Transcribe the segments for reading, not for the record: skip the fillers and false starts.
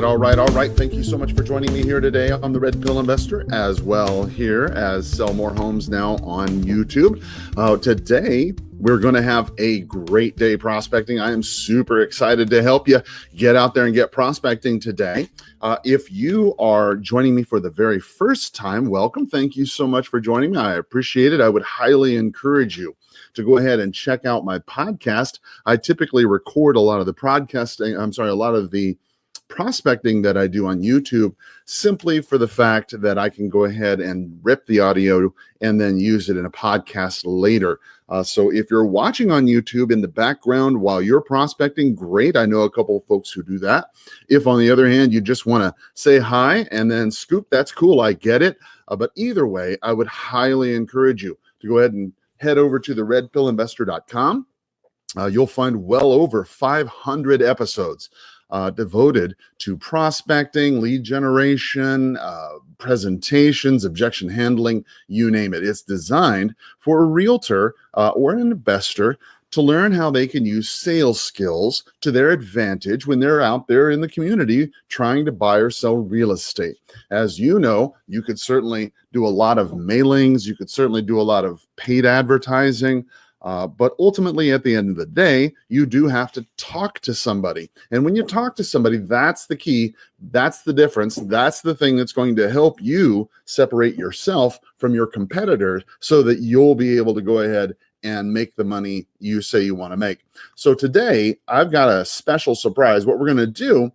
right. Thank you so much for joining me here today on the Red Pill Investor, as well here as Sell More Homes now on YouTube. Today, we're going to have a great day prospecting. I am super excited to help you get out there and get prospecting today. If you are joining me for the very first time, welcome. Thank you so much for joining me. I appreciate it. I would highly encourage you to go ahead and check out my podcast. I typically record a lot of the prospecting that I do on YouTube simply for the fact that I can go ahead and rip the audio and then use it in a podcast later. So if you're watching on YouTube in the background while you're prospecting, great. I know a couple of folks who do that. If on the other hand, you just want to say hi and then scoop, that's cool. I get it. But either way, I would highly encourage you to go ahead and head over to the redpillinvestor.com. You'll find well over 500 episodes devoted to prospecting, lead generation, presentations, objection handling, you name it. It's designed for a realtor or an investor to learn how they can use sales skills to their advantage when they're out there in the community trying to buy or sell real estate. As you know, you could certainly do a lot of mailings. You could certainly do a lot of paid advertising. But ultimately, at the end of the day, you do have to talk to somebody. And when you talk to somebody, that's the key. That's the difference. That's the thing that's going to help you separate yourself from your competitors so that you'll be able to go ahead and make the money you say you want to make. So today, I've got a special surprise. What we're going to do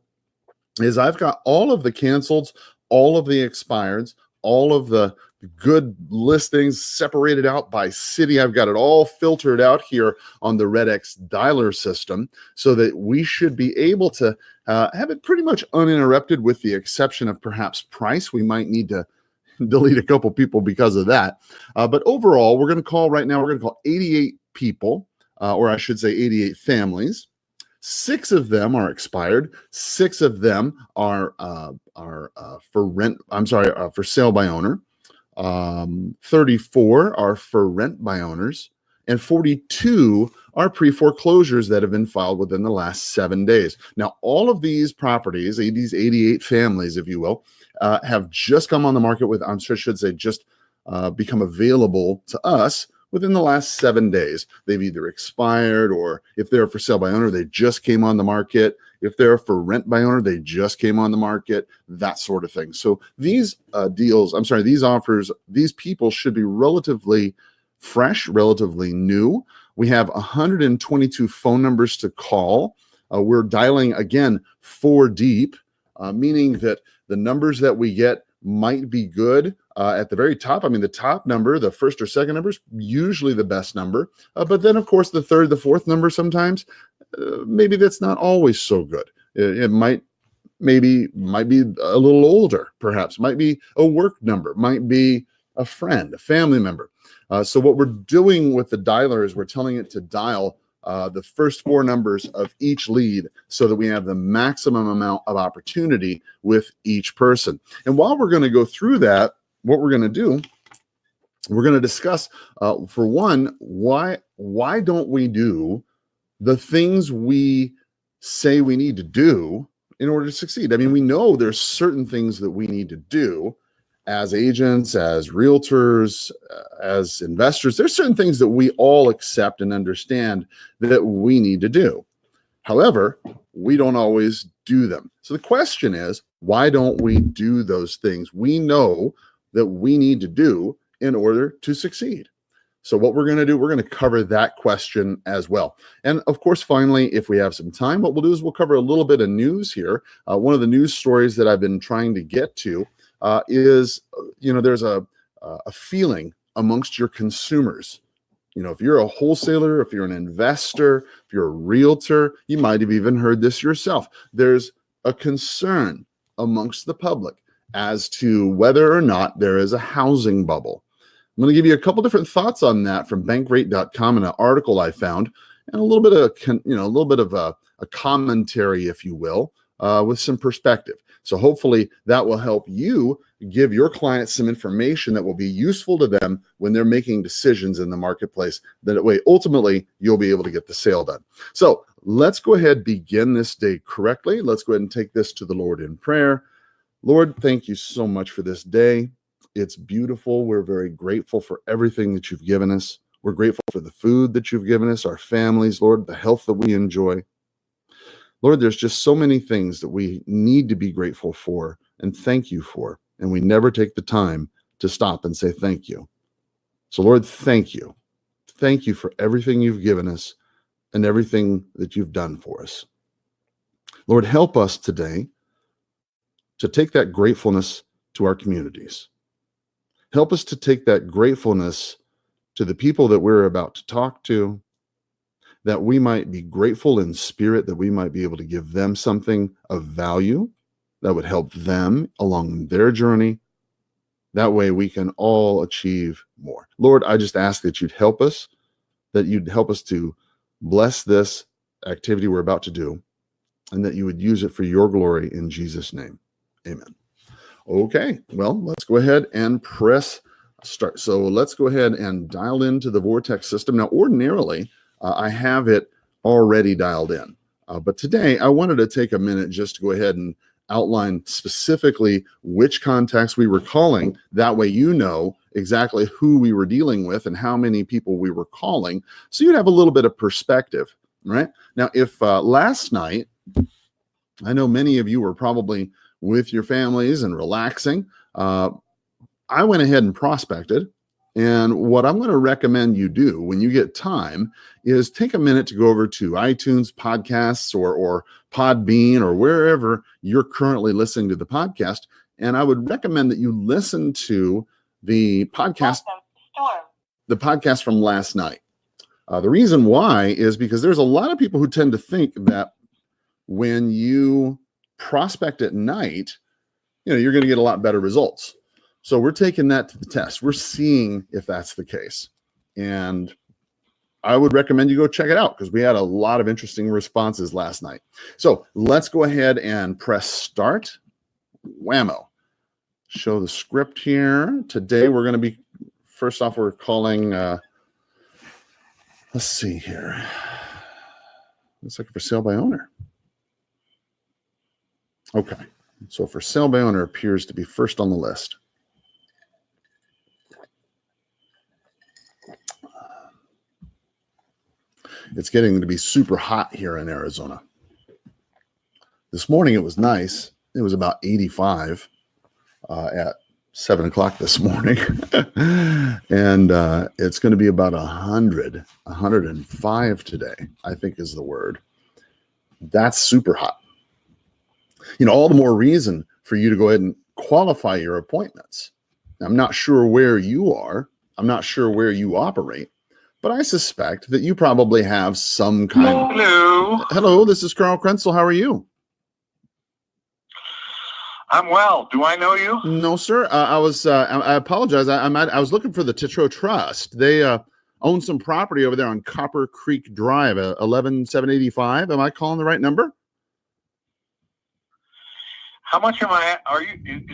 is I've got all of the canceleds, all of the expireds, all of the good listings separated out by city. I've got it all filtered out here on the RedX dialer system so that we should be able to have it pretty much uninterrupted with the exception of perhaps price. We might need to delete a couple people because of that. But overall, we're going to call 88 people, or I should say 88 families. 6 of them are expired. 6 of them are for sale by owner. 34 are for rent by owners, and 42 are pre-foreclosures that have been filed within the last 7 days. Now, all of these properties, these 88 families, if you will, have just come on the market become available to us within the last 7 days. They've either expired, or if they're for sale by owner, they just came on the market. If they're for rent by owner, they just came on the market, that sort of thing. So these these offers, these people should be relatively fresh, relatively new. We have 122 phone numbers to call. We're dialing, again, 4 deep, meaning that the numbers that we get might be good. At the very top, the top number, the first or second number is usually the best number. But then, of course, the third, the fourth number sometimes, maybe that's not always so good. It might be a little older, perhaps. Might be a work number. Might be a friend, a family member. So what we're doing with the dialer is we're telling it to dial the first 4 numbers of each lead so that we have the maximum amount of opportunity with each person. And while we're going to go through that, what we're going to do, we're going to discuss, for one, why don't we do the things we say we need to do in order to succeed? We know there's certain things that we need to do as agents, as realtors, as investors. There's certain things that we all accept and understand that we need to do. However, we don't always do them. So the question is, why don't we do those things we know that we need to do in order to succeed? So what we're going to do, we're going to cover that question as well. And of course, finally, if we have some time, what we'll do is we'll cover a little bit of news here. One of the news stories that I've been trying to get to is, there's a feeling amongst your consumers. If you're a wholesaler, if you're an investor, if you're a realtor, you might have even heard this yourself. There's a concern amongst the public as to whether or not there is a housing bubble. I'm going to give you a couple different thoughts on that from bankrate.com in an article I found, and a little bit of a commentary, if you will, with some perspective. So hopefully that will help you give your clients some information that will be useful to them when they're making decisions in the marketplace. That way, ultimately, you'll be able to get the sale done. So let's go ahead, begin this day correctly. Let's go ahead and take this to the Lord in prayer. Lord, thank you so much for this day. It's beautiful. We're very grateful for everything that you've given us. We're grateful for the food that you've given us, our families, Lord, the health that we enjoy. Lord, there's just so many things that we need to be grateful for and thank you for, and we never take the time to stop and say thank you. So, Lord, thank you. Thank you for everything you've given us and everything that you've done for us. Lord, help us today to take that gratefulness to our communities. Help us to take that gratefulness to the people that we're about to talk to, that we might be grateful in spirit, that we might be able to give them something of value that would help them along their journey. That way we can all achieve more. Lord, I just ask that you'd help us, to bless this activity we're about to do, and that you would use it for your glory in Jesus' name. Amen. Okay, well, let's go ahead and press start. So let's go ahead and dial into the Vortex system. Now, ordinarily, I have it already dialed in. But today, I wanted to take a minute just to go ahead and outline specifically which contacts we were calling. That way you know exactly who we were dealing with and how many people we were calling, so you'd have a little bit of perspective, right? Now, if last night, I know many of you were probably with your families and relaxing, I went ahead and prospected. And what I'm going to recommend you do when you get time is take a minute to go over to iTunes podcasts or Podbean or wherever you're currently listening to the podcast. And I would recommend that you listen to the podcast from last night. The reason why is because there's a lot of people who tend to think that when you prospect at night, you're going to get a lot better results. So we're taking that to the test. We're seeing if that's the case. And I would recommend you go check it out because we had a lot of interesting responses last night. So let's go ahead and press start. Whammo. Show the script here. Today we're going to be, first off, we're calling, let's see here. Looks like for sale by owner. Okay. So for sale by owner appears to be first on the list. It's getting to be super hot here in Arizona. This morning it was nice. It was about 85 at 7 o'clock this morning. And it's going to be about 105 today, I think is the word. That's super hot. All the more reason for you to go ahead and qualify your appointments. I'm not sure where you are. I'm not sure where you operate. But I suspect that you probably have some kind. Hello, this is Carl Krenzel. How are you? I'm well. Do I know you? No, sir. I apologize. I was looking for the Titro Trust. They own some property over there on Copper Creek Drive, 11785. Am I calling the right number? How much is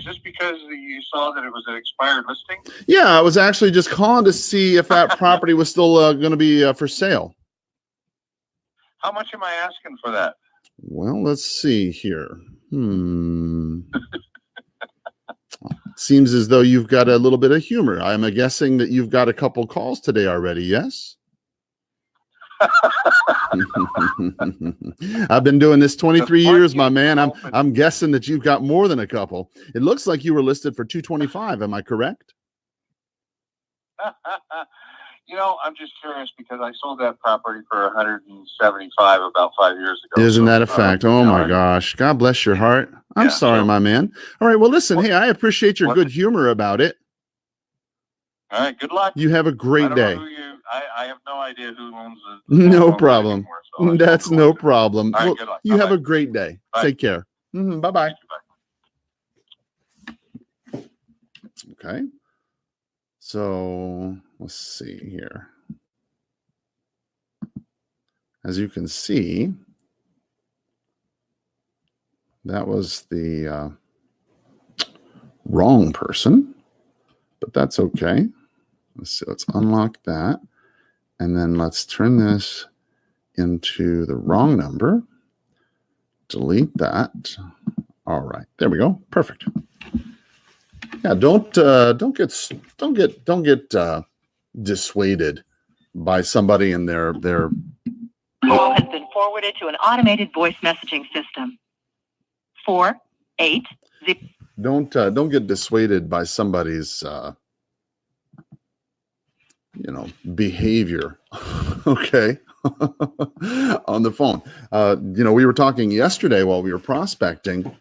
this because you saw that it was an expired listing? Yeah, I was actually just calling to see if that property was still going to be for sale. How much am I asking for that? Well, let's see here. Seems as though you've got a little bit of humor. I'm guessing that you've got a couple calls today already, yes? I've been doing this 23 years, my man. I'm guessing that you've got more than a couple. It looks like you were listed for 225. Am I correct? I'm just curious because I sold that property for 175 about 5 years ago. Isn't that a fact? Oh my gosh. God bless your heart. I'm sorry, my man. All right. Well, listen, hey, I appreciate your good humor about it. All right. Good luck. You have a great day. I have no idea who owns it. No problem. Anymore, so that's no problem. All right, well, good luck. You have a great day. Bye. Take care. Bye-bye. Okay. So let's see here. As you can see, That was the wrong person, but that's okay. Let's unlock that. And then let's turn this into the wrong number. Delete that. All right, there we go. Perfect. Yeah, don't get dissuaded by somebody in their Call has been forwarded to an automated voice messaging system. 480. Don't get dissuaded by somebody's behavior. Okay. On the phone. We were talking yesterday while we were prospecting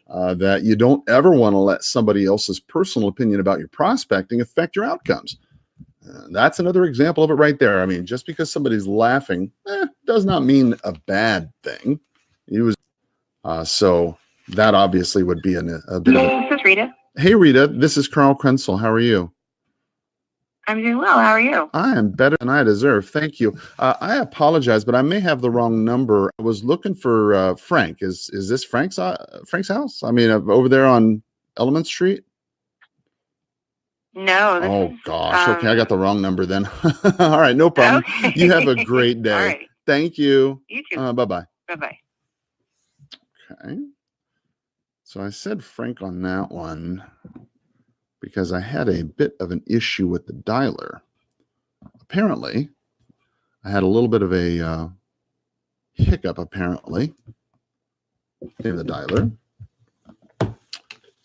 that you don't ever want to let somebody else's personal opinion about your prospecting affect your outcomes. That's another example of it right there. I mean, just because somebody's laughing does not mean a bad thing. So that obviously would be a bit of a... This is Rita. Hey, Rita, this is Carl Krenzel. How are you? I'm doing well. How are you? I am better than I deserve. Thank you. I apologize, but I may have the wrong number. I was looking for Frank. Is this Frank's house? I mean, over there on Element Street? No. Gosh. Okay, I got the wrong number then. All right, no problem. Okay. You have a great day. All right. Thank you. You too. Bye-bye. Bye-bye. Okay. So I said Frank on that one because I had a bit of an issue with the dialer. Apparently, I had a little bit of a hiccup, apparently, in the dialer.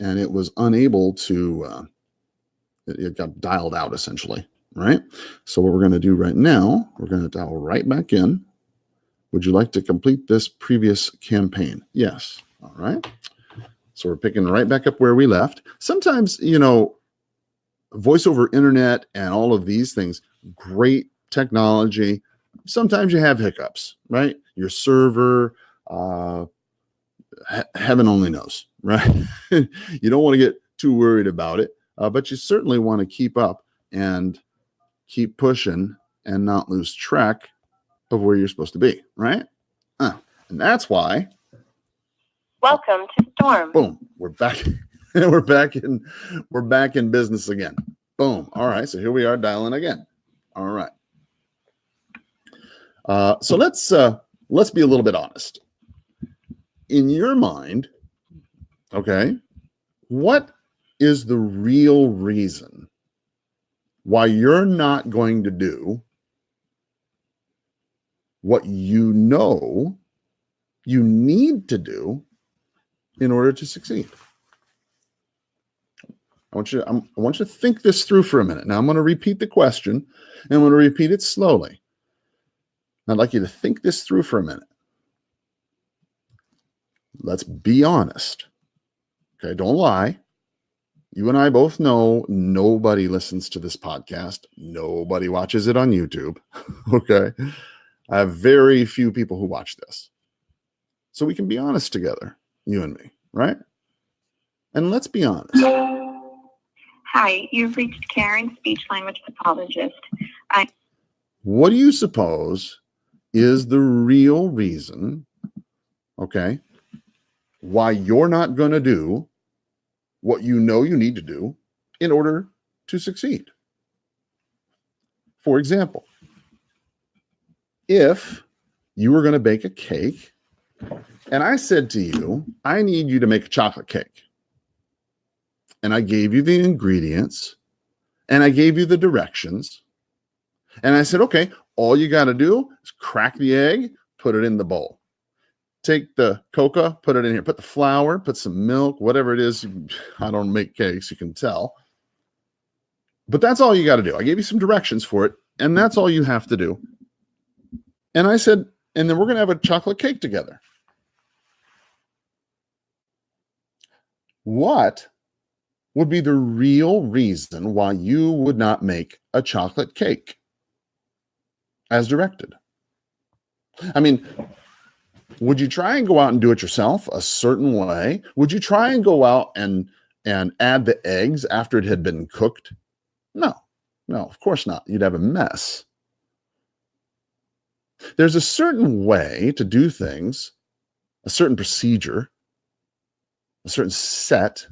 And it was unable to, it got dialed out, essentially, right? So what we're going to do right now, we're going to dial right back in. Would you like to complete this previous campaign? Yes. All right. So we're picking right back up where we left. Sometimes, voice over internet and all of these things, great technology. Sometimes you have hiccups, right? Your server, heaven only knows, right? You don't want to get too worried about it, but you certainly want to keep up and keep pushing and not lose track of where you're supposed to be, right? And that's why. Welcome to Storm. Boom. We're back. we're back in business again. Boom. All right. So here we are dialing again. All right. So let's be a little bit honest. In your mind, okay, what is the real reason why you're not going to do what you know you need to do in order to succeed? I want you to think this through for a minute. Now I'm going to repeat the question, and I'm going to repeat it slowly. I'd like you to think this through for a minute. Let's be honest. Okay, don't lie. You and I both know nobody listens to this podcast. Nobody watches it on YouTube. Okay. I have very few people who watch this. So we can be honest together, you and me, right? And let's be honest. Hi, you've reached Karen, speech language pathologist. What do you suppose is the real reason, okay, why you're not going to do what you know you need to do in order to succeed? For example, if you were going to bake a cake and I said to you, I need you to make a chocolate cake. And I gave you the ingredients and I gave you the directions. And I said, okay, all you got to do is crack the egg, put it in the bowl. Take the cocoa, put it in here, put the flour, put some milk, whatever it is. I don't make cakes, you can tell. But that's all you got to do. I gave you some directions for it, and that's all you have to do. And I said, and then we're going to have a chocolate cake together. What would be the real reason why you would not make a chocolate cake as directed? I mean, would you try and go out and do it yourself a certain way? Would you try and go out and add the eggs after it had been cooked? No, of course not. You'd have a mess. There's a certain way to do things, a certain procedure a certain set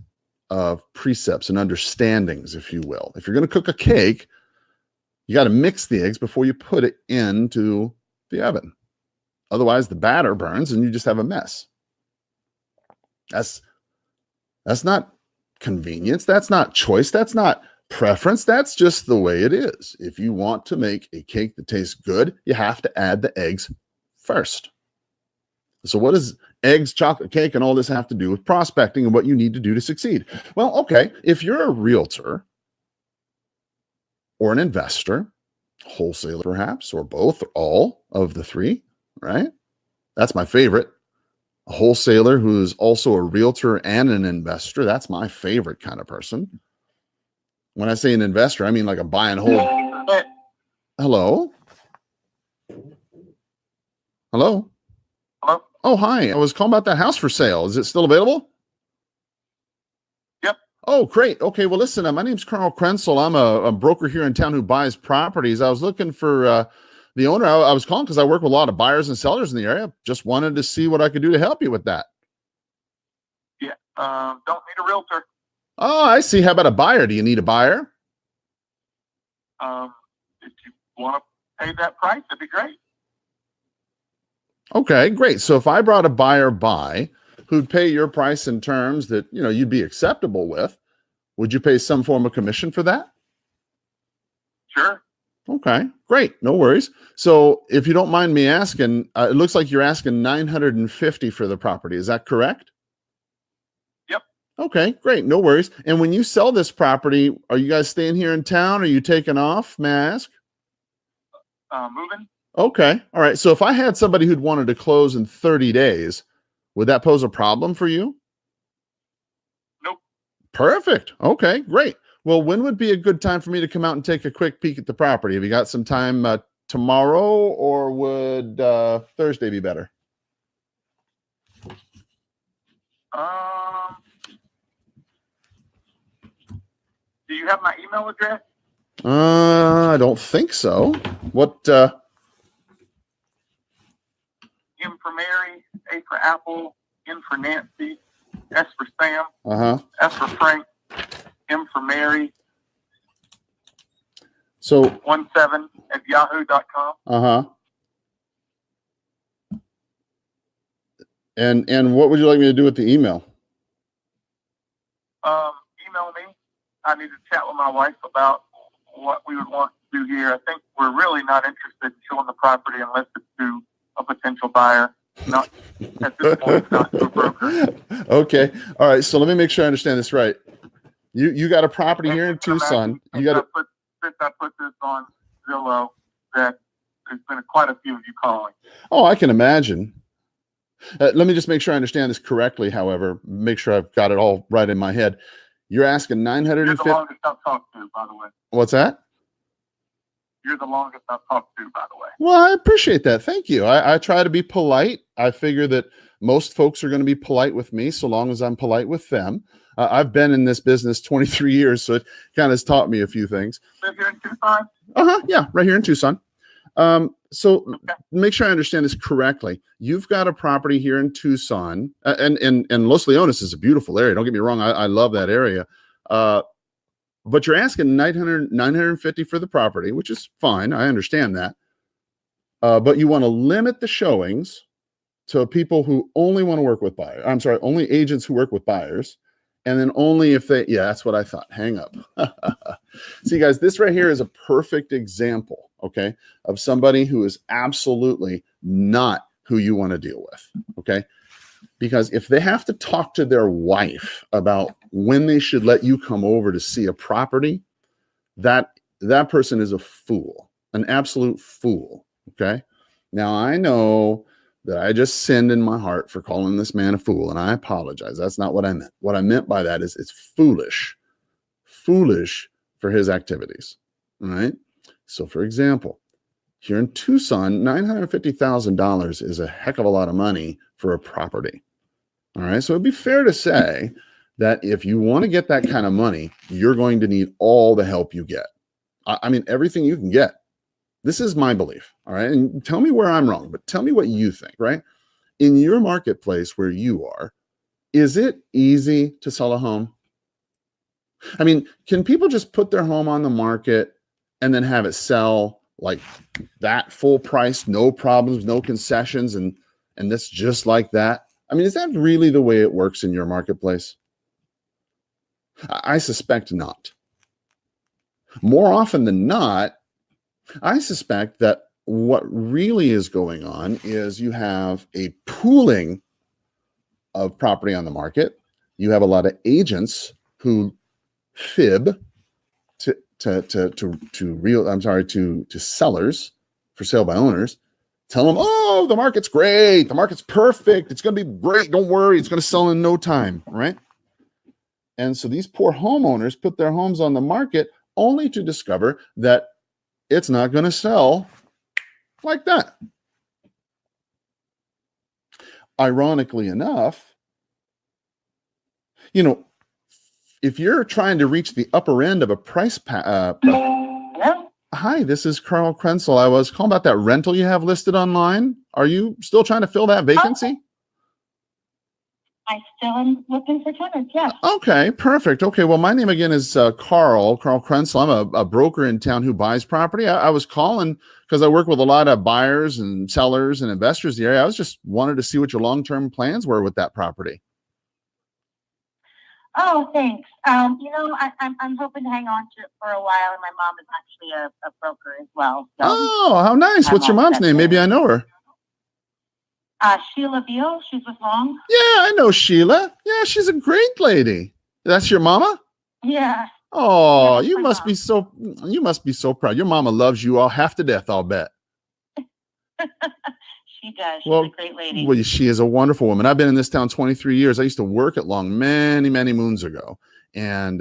of precepts and understandings, if you will. If you're going to cook a cake, you got to mix the eggs before you put it into the oven. Otherwise, the batter burns and you just have a mess. That's not convenience. That's not choice. That's not preference. That's just the way it is. If you want to make a cake that tastes good, you have to add the eggs first. So what does eggs, chocolate cake, and all this have to do with prospecting and what you need to do to succeed? Well, okay, if you're a realtor or an investor, wholesaler perhaps, or both, or all of the three, right? That's my favorite. A wholesaler who's also a realtor and an investor. That's my favorite kind of person. When I say an investor, I mean like a buy and hold. Hello? Hello? Hello? Oh, hi. I was calling about that house for sale. Is it still available? Yep. Oh, great. Okay. Well, listen, my name's Carl Krenzel. I'm a broker here in town who buys properties. I was looking for the owner. I was calling because I work with a lot of buyers and sellers in the area. Just wanted to see what I could do to help you with that. Yeah. Don't need a realtor. Oh, I see. How about a buyer? Do you need a buyer? If you want to pay that price, that'd be great. Okay, great. So if I brought a buyer by who'd pay your price in terms that, you'd be acceptable with, would you pay some form of commission for that? Sure. Okay, great. No worries. So if you don't mind me asking, it looks like you're asking $950 for the property. Is that correct? Yep. Okay, great. No worries. And when you sell this property, are you guys staying here in town? Are you taking off? May I ask? Moving. Okay. All right. So if I had somebody who'd wanted to close in 30 days, would that pose a problem for you? Nope. Perfect. Okay, great. Well, when would be a good time for me to come out and take a quick peek at the property? Have you got some time tomorrow, or would Thursday be better? Do you have my email address? I don't think so. What? M for Mary, A for Apple, N for Nancy, S for Sam, F for Frank, M for Mary. So 17@yahoo.com. And what would you like me to do with the email? Email me. I need to chat with my wife about what we would want to do here. I think we're really not interested in showing the property unless it's to a potential buyer. Not at this point, not to a broker. Okay. All right. So let me make sure I understand this right. You got a property here in Tucson. You got since I put this on Zillow, that there's been quite a few of you calling. Oh, I can imagine. Let me just make sure I understand this correctly. However, make sure I've got it all right in my head. You're asking 950. You're the longest I've talked to, by the way. What's that? You're the longest I've talked to, by the way. Well, I appreciate that. Thank you. I try to be polite. I figure that most folks are going to be polite with me so long as I'm polite with them. I've been in this business 23 years, so it kind of has taught me a few things. Live here in Tucson? Yeah, right here in Tucson. So make sure I understand this correctly. You've got a property here in Tucson, and Los Leones is a beautiful area. Don't get me wrong. I love that area. But you're asking $950 for the property, which is fine. I understand that. But you want to limit the showings to people who only want to work with buyers. I'm sorry, only agents who work with buyers. And then only if that's what I thought. Hang up. See, guys, this right here is a perfect example, okay, of somebody who is absolutely not who you want to deal with, okay? Because if they have to talk to their wife about when they should let you come over to see a property, that person is a fool, an absolute fool, okay? Now, I know that I just sinned in my heart for calling this man a fool, and I apologize. That's not what I meant. What I meant by that is it's foolish for his activities, all right? So, for example, here in Tucson, $950,000 is a heck of a lot of money for a property, all right? So it'd be fair to say that if you want to get that kind of money, you're going to need all the help you get. I mean, everything you can get. This is my belief, all right? And tell me where I'm wrong, but tell me what you think, right? In your marketplace where you are, Is it easy to sell a home? I mean, can people just put their home on the market and then have it sell like that full price, no problems, no concessions, and this just like that? I mean, is that really the way it works in your marketplace? I suspect not. More often than not, I suspect that what really is going on is you have a pooling of property on the market. You have a lot of agents who fib to sellers for sale by owners, tell them, oh, the market's great, the market's perfect, it's going to be great, don't worry, it's going to sell in no time, right? And so these poor homeowners put their homes on the market only to discover that it's not going to sell like that. Ironically enough, you know, if you're trying to reach the upper end of a price hi, this is Carl Krenzel. I was calling about that rental you have listed online. Are you still trying to fill that vacancy? I still am looking for tenants, yes. Okay, perfect. Okay, well, my name again is Carl Krenzel. I'm a broker in town who buys property. I was calling because I work with a lot of buyers and sellers and investors in the area. I was just wanted to see what your long-term plans were with that property. Oh, thanks. I'm hoping to hang on to it for a while, and my mom is actually a broker as well. So oh, how nice. What's your mom's name? Maybe I know her. Sheila Beal. She's with Long. Yeah, I know Sheila. Yeah, she's a great lady. That's your mama? Yeah. Oh, yeah, you must be so proud. Your mama loves you all half to death, I'll bet. She does. She's a great lady. Well, she is a wonderful woman. I've been in this town 23 years. I used to work at Long many, many moons ago. And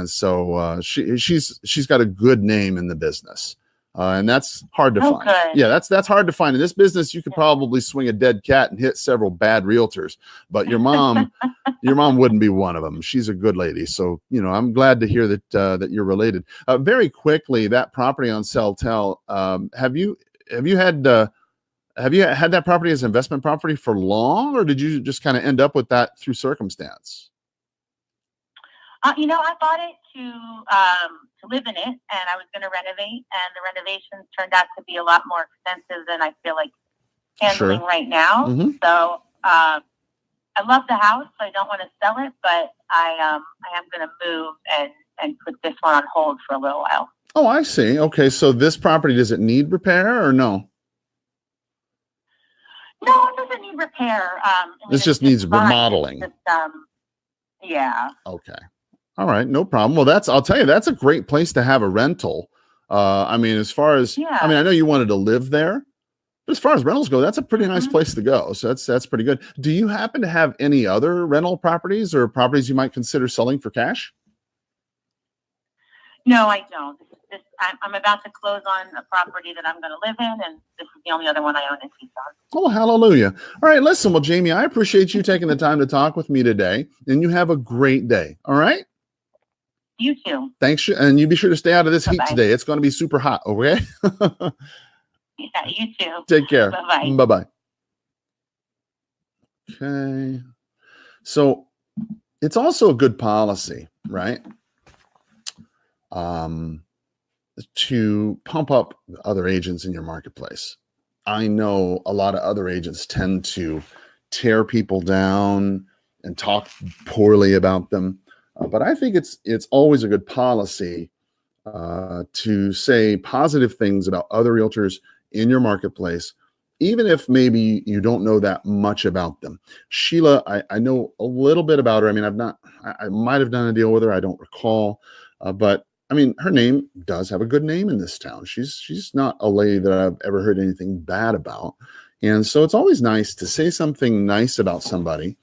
so she's got a good name in the business. And that's hard to find. Good. Yeah, that's hard to find. In this business, you could probably swing a dead cat and hit several bad realtors, but your mom wouldn't be one of them. She's a good lady. So, I'm glad to hear that you're related. Very quickly, that property on Sell Tell, have you had that property as investment property for long, or did you just kind of end up with that through circumstance? I bought it to live in it, and I was going to renovate, and the renovations turned out to be a lot more expensive than I feel like handling right now. Mm-hmm. So I love the house, so I don't want to sell it, but I am going to move and put this one on hold for a little while. Oh, I see. Okay, so this property, does it need repair or no? No, it doesn't need repair. This just needs remodeling. Yeah. Okay. All right, no problem. Well, I'll tell you, that's a great place to have a rental. As far as, I know you wanted to live there, but as far as rentals go, that's a pretty nice place to go. So that's pretty good. Do you happen to have any other rental properties or properties you might consider selling for cash? No, I don't. I'm about to close on a property that I'm going to live in, and this is the only other one I own in Tucson. Oh, hallelujah. All right, listen. Well, Jamie, I appreciate you taking the time to talk with me today, and you have a great day. All right? You too. Thanks. And you be sure to stay out of this Bye-bye. heat today. It's going to be super hot, okay? Yeah, you too. Take care. Bye-bye. Bye-bye. Okay. So it's also a good policy, right? To pump up other agents in your marketplace. I know a lot of other agents tend to tear people down and talk poorly about them. But I think it's always a good policy to say positive things about other realtors in your marketplace, even if maybe you don't know that much about them. Sheila, I know a little bit about her. I might have done a deal with her. I don't recall. But her name does have a good name in this town. She's not a lady that I've ever heard anything bad about. And so it's always nice to say something nice about somebody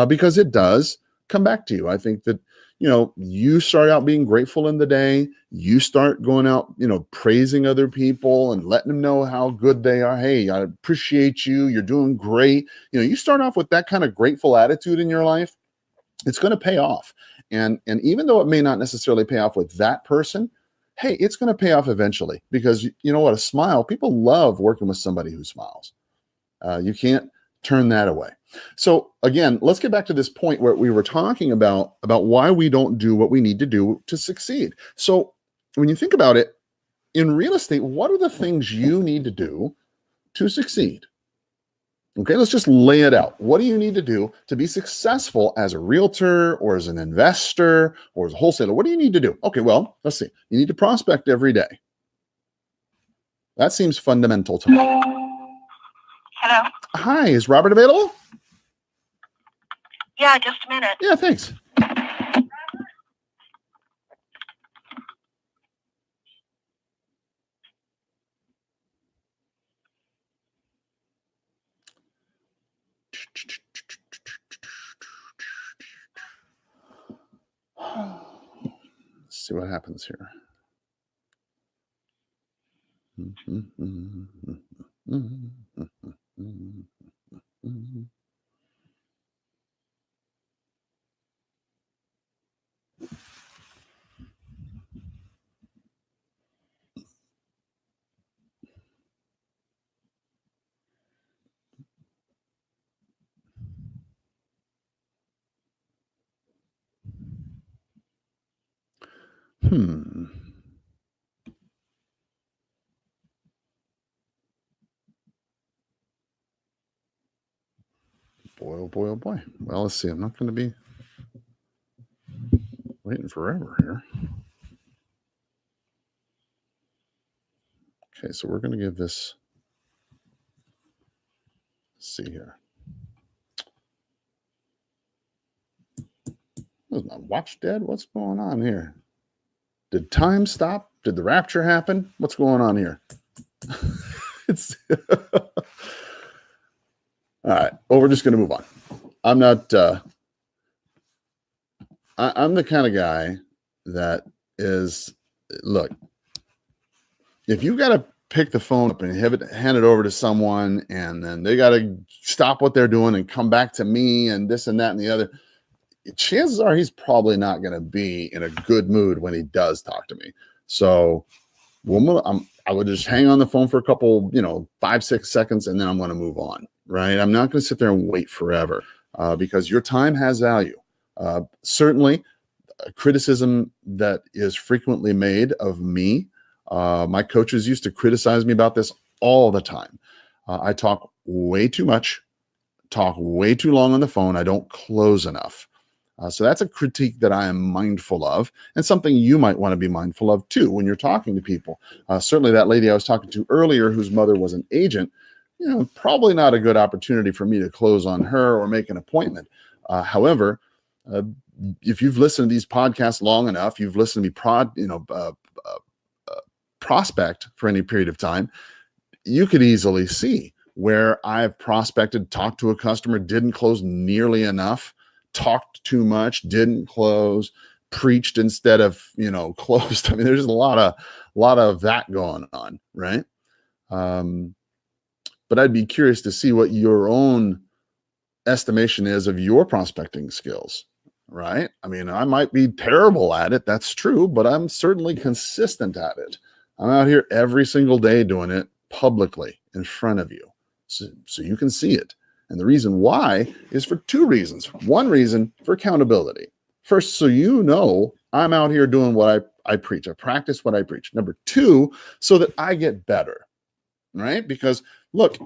because it does come back to you. I think that, you start out being grateful in the day. You start going out, praising other people and letting them know how good they are. Hey, I appreciate you. You're doing great. You start off with that kind of grateful attitude in your life. It's going to pay off. And even though it may not necessarily pay off with that person, hey, it's going to pay off eventually because you know what? A smile, people love working with somebody who smiles. You can't turn that away. So again, let's get back to this point where we were talking about why we don't do what we need to do to succeed. So when you think about it, in real estate, what are the things you need to do to succeed? Okay, let's just lay it out. What do you need to do to be successful as a realtor or as an investor or as a wholesaler? What do you need to do? Okay, well, let's see. You need to prospect every day. That seems fundamental to me. Hello? Hi, is Robert available? Yeah, just a minute. Yeah, thanks. Let's see what happens here. Boy, oh boy, oh boy. Well, let's see. I'm not going to be waiting forever here. Okay, so we're going to give this. Let's see here. Was my watch dead? What's going on here? Did time stop? Did the rapture happen? What's going on here? It's all right. Well, we're just going to move on. I'm not. I'm the kind of guy that is. Look, if you got to pick the phone up and hand it over to someone, and then they got to stop what they're doing and come back to me, and this and that and the other, chances are he's probably not going to be in a good mood when he does talk to me. So I would just hang on the phone for a couple, 5-6 seconds, and then I'm going to move on, right? I'm not going to sit there and wait forever because your time has value. Certainly, criticism that is frequently made of me. My coaches used to criticize me about this all the time. I talk way too much, talk way too long on the phone. I don't close enough. So that's a critique that I am mindful of, and something you might want to be mindful of too when you're talking to people. Certainly that lady I was talking to earlier, whose mother was an agent, probably not a good opportunity for me to close on her or make an appointment. However, if you've listened to these podcasts long enough, you've listened to me prospect for any period of time, you could easily see where I've prospected, talked to a customer, didn't close nearly enough, talked too much, didn't close, preached instead of, closed. I mean, there's just a lot of that going on, right? But I'd be curious to see what your own estimation is of your prospecting skills, right? I mean, I might be terrible at it. That's true, but I'm certainly consistent at it. I'm out here every single day doing it publicly in front of you. So you can see it. And the reason why is for two reasons. One reason for accountability. First, so I'm out here doing what I preach. I practice what I preach. Number two, so that I get better, right? Because look,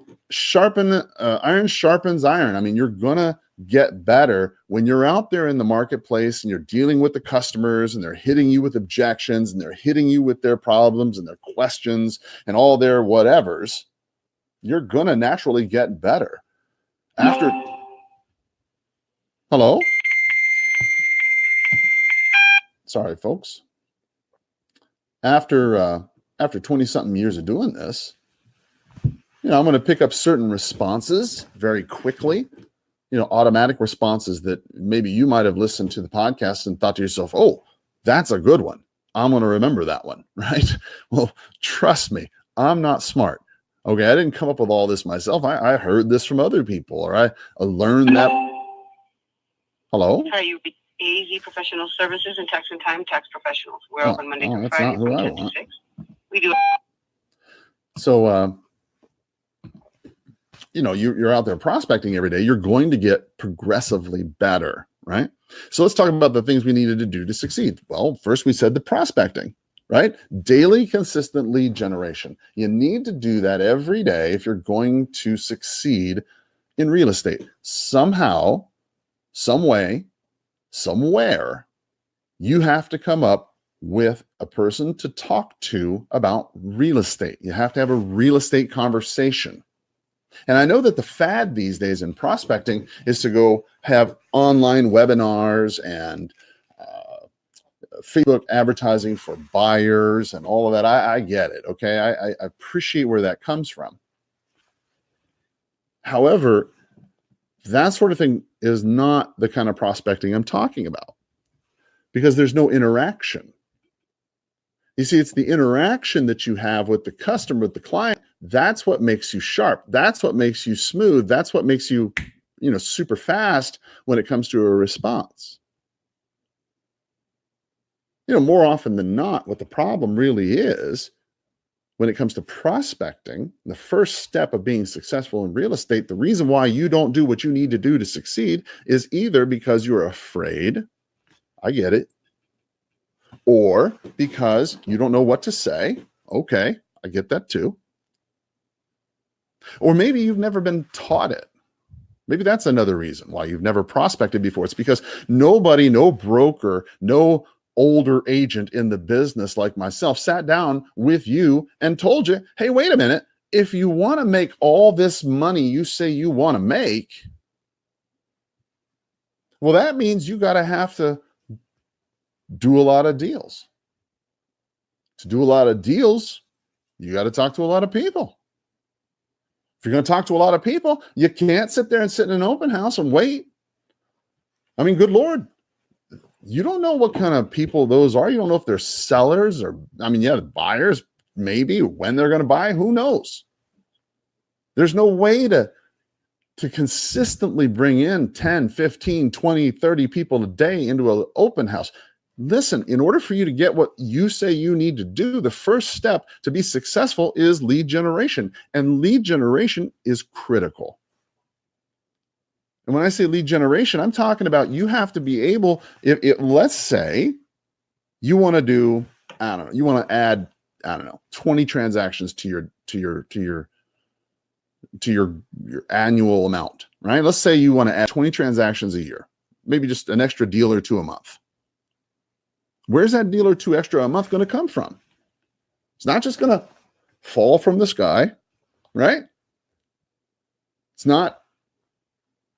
iron sharpens iron. I mean, you're going to get better when you're out there in the marketplace and you're dealing with the customers and they're hitting you with objections and they're hitting you with their problems and their questions and all their whatevers. You're going to naturally get better. Hello? Sorry, folks. After 20-something years of doing this, I'm going to pick up certain responses very quickly, automatic responses that maybe you might have listened to the podcast and thought to yourself, oh, that's a good one. I'm going to remember that one, right? Well, trust me, I'm not smart. Okay, I didn't come up with all this myself. I heard this from other people, or I learned that. Hello? Are you AZ Professional Services and Tax and Time Tax Professionals? We're open Monday through that's Friday not who from I 10 to want. 6. We do. So you're out there prospecting every day, you're going to get progressively better, right? So let's talk about the things we needed to do to succeed. Well, first we said the prospecting, right? Daily, consistent lead generation. You need to do that every day if you're going to succeed in real estate. Somehow, some way, somewhere, you have to come up with a person to talk to about real estate. You have to have a real estate conversation. And I know that the fad these days in prospecting is to go have online webinars and Facebook advertising for buyers and all of that. I get it. Okay. I appreciate where that comes from. However, that sort of thing is not the kind of prospecting I'm talking about, because there's no interaction. You see, it's the interaction that you have with the customer, with the client. That's what makes you sharp. That's what makes you smooth. That's what makes you, super fast when it comes to a response. More often than not, what the problem really is when it comes to prospecting, the first step of being successful in real estate, the reason why you don't do what you need to do to succeed is either because you're afraid, I get it, or because you don't know what to say. Okay, I get that too. Or maybe you've never been taught it. Maybe that's another reason why you've never prospected before. It's because nobody, no broker, no older agent in the business like myself sat down with you and told you, hey, wait a minute, if you want to make all this money you say you want to make, well, that means you got to have to do a lot of deals. To do a lot of deals, you got to talk to a lot of people. If you're going to talk to a lot of people, you can't sit there and sit in an open house and wait. I mean, good Lord, you don't know what kind of people those are. You don't know if they're sellers or, buyers, maybe when they're going to buy, who knows? There's no way to consistently bring in 10, 15, 20, 30 people a day into an open house. Listen, in order for you to get what you say you need to do, the first step to be successful is lead generation. And lead generation is critical. And when I say lead generation, I'm talking about you have to be able, let's say you want to do, you want to add, 20 transactions to your annual amount, right? Let's say you want to add 20 transactions a year, maybe just an extra deal or two a month. Where's that deal or two extra a month going to come from? It's not just going to fall from the sky, right? It's not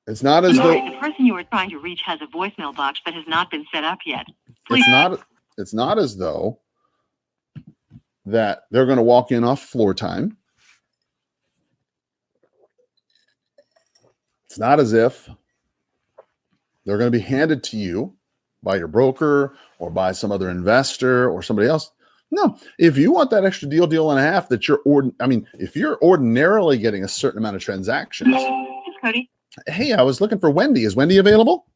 as though the person you are trying to reach has a voicemail box that has not been set up yet. Please. It's not as though that they're going to walk in off floor time. It's not as if they're going to be handed to you by your broker or by some other investor or somebody else. No, if you want that extra deal and a half that if you're ordinarily getting a certain amount of transactions. It's Cody. Hey, I was looking for Wendy. Is Wendy available?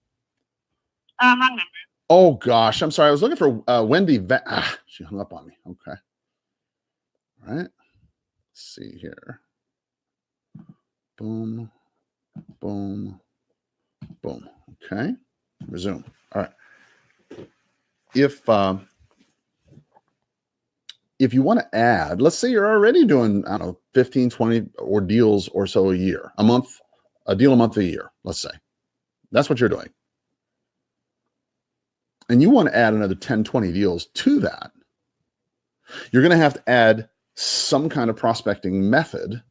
Wrong number. Oh gosh, I'm sorry. I was looking for Wendy. She hung up on me. Okay. All right. Let's see here. Boom, boom, boom. Okay. Resume. All right. If you want to add, let's say you're already doing, 15, 20 or deals or so a year, a deal a month a year, let's say. That's what you're doing. And you want to add another 10, 20 deals to that. You're going to have to add some kind of prospecting method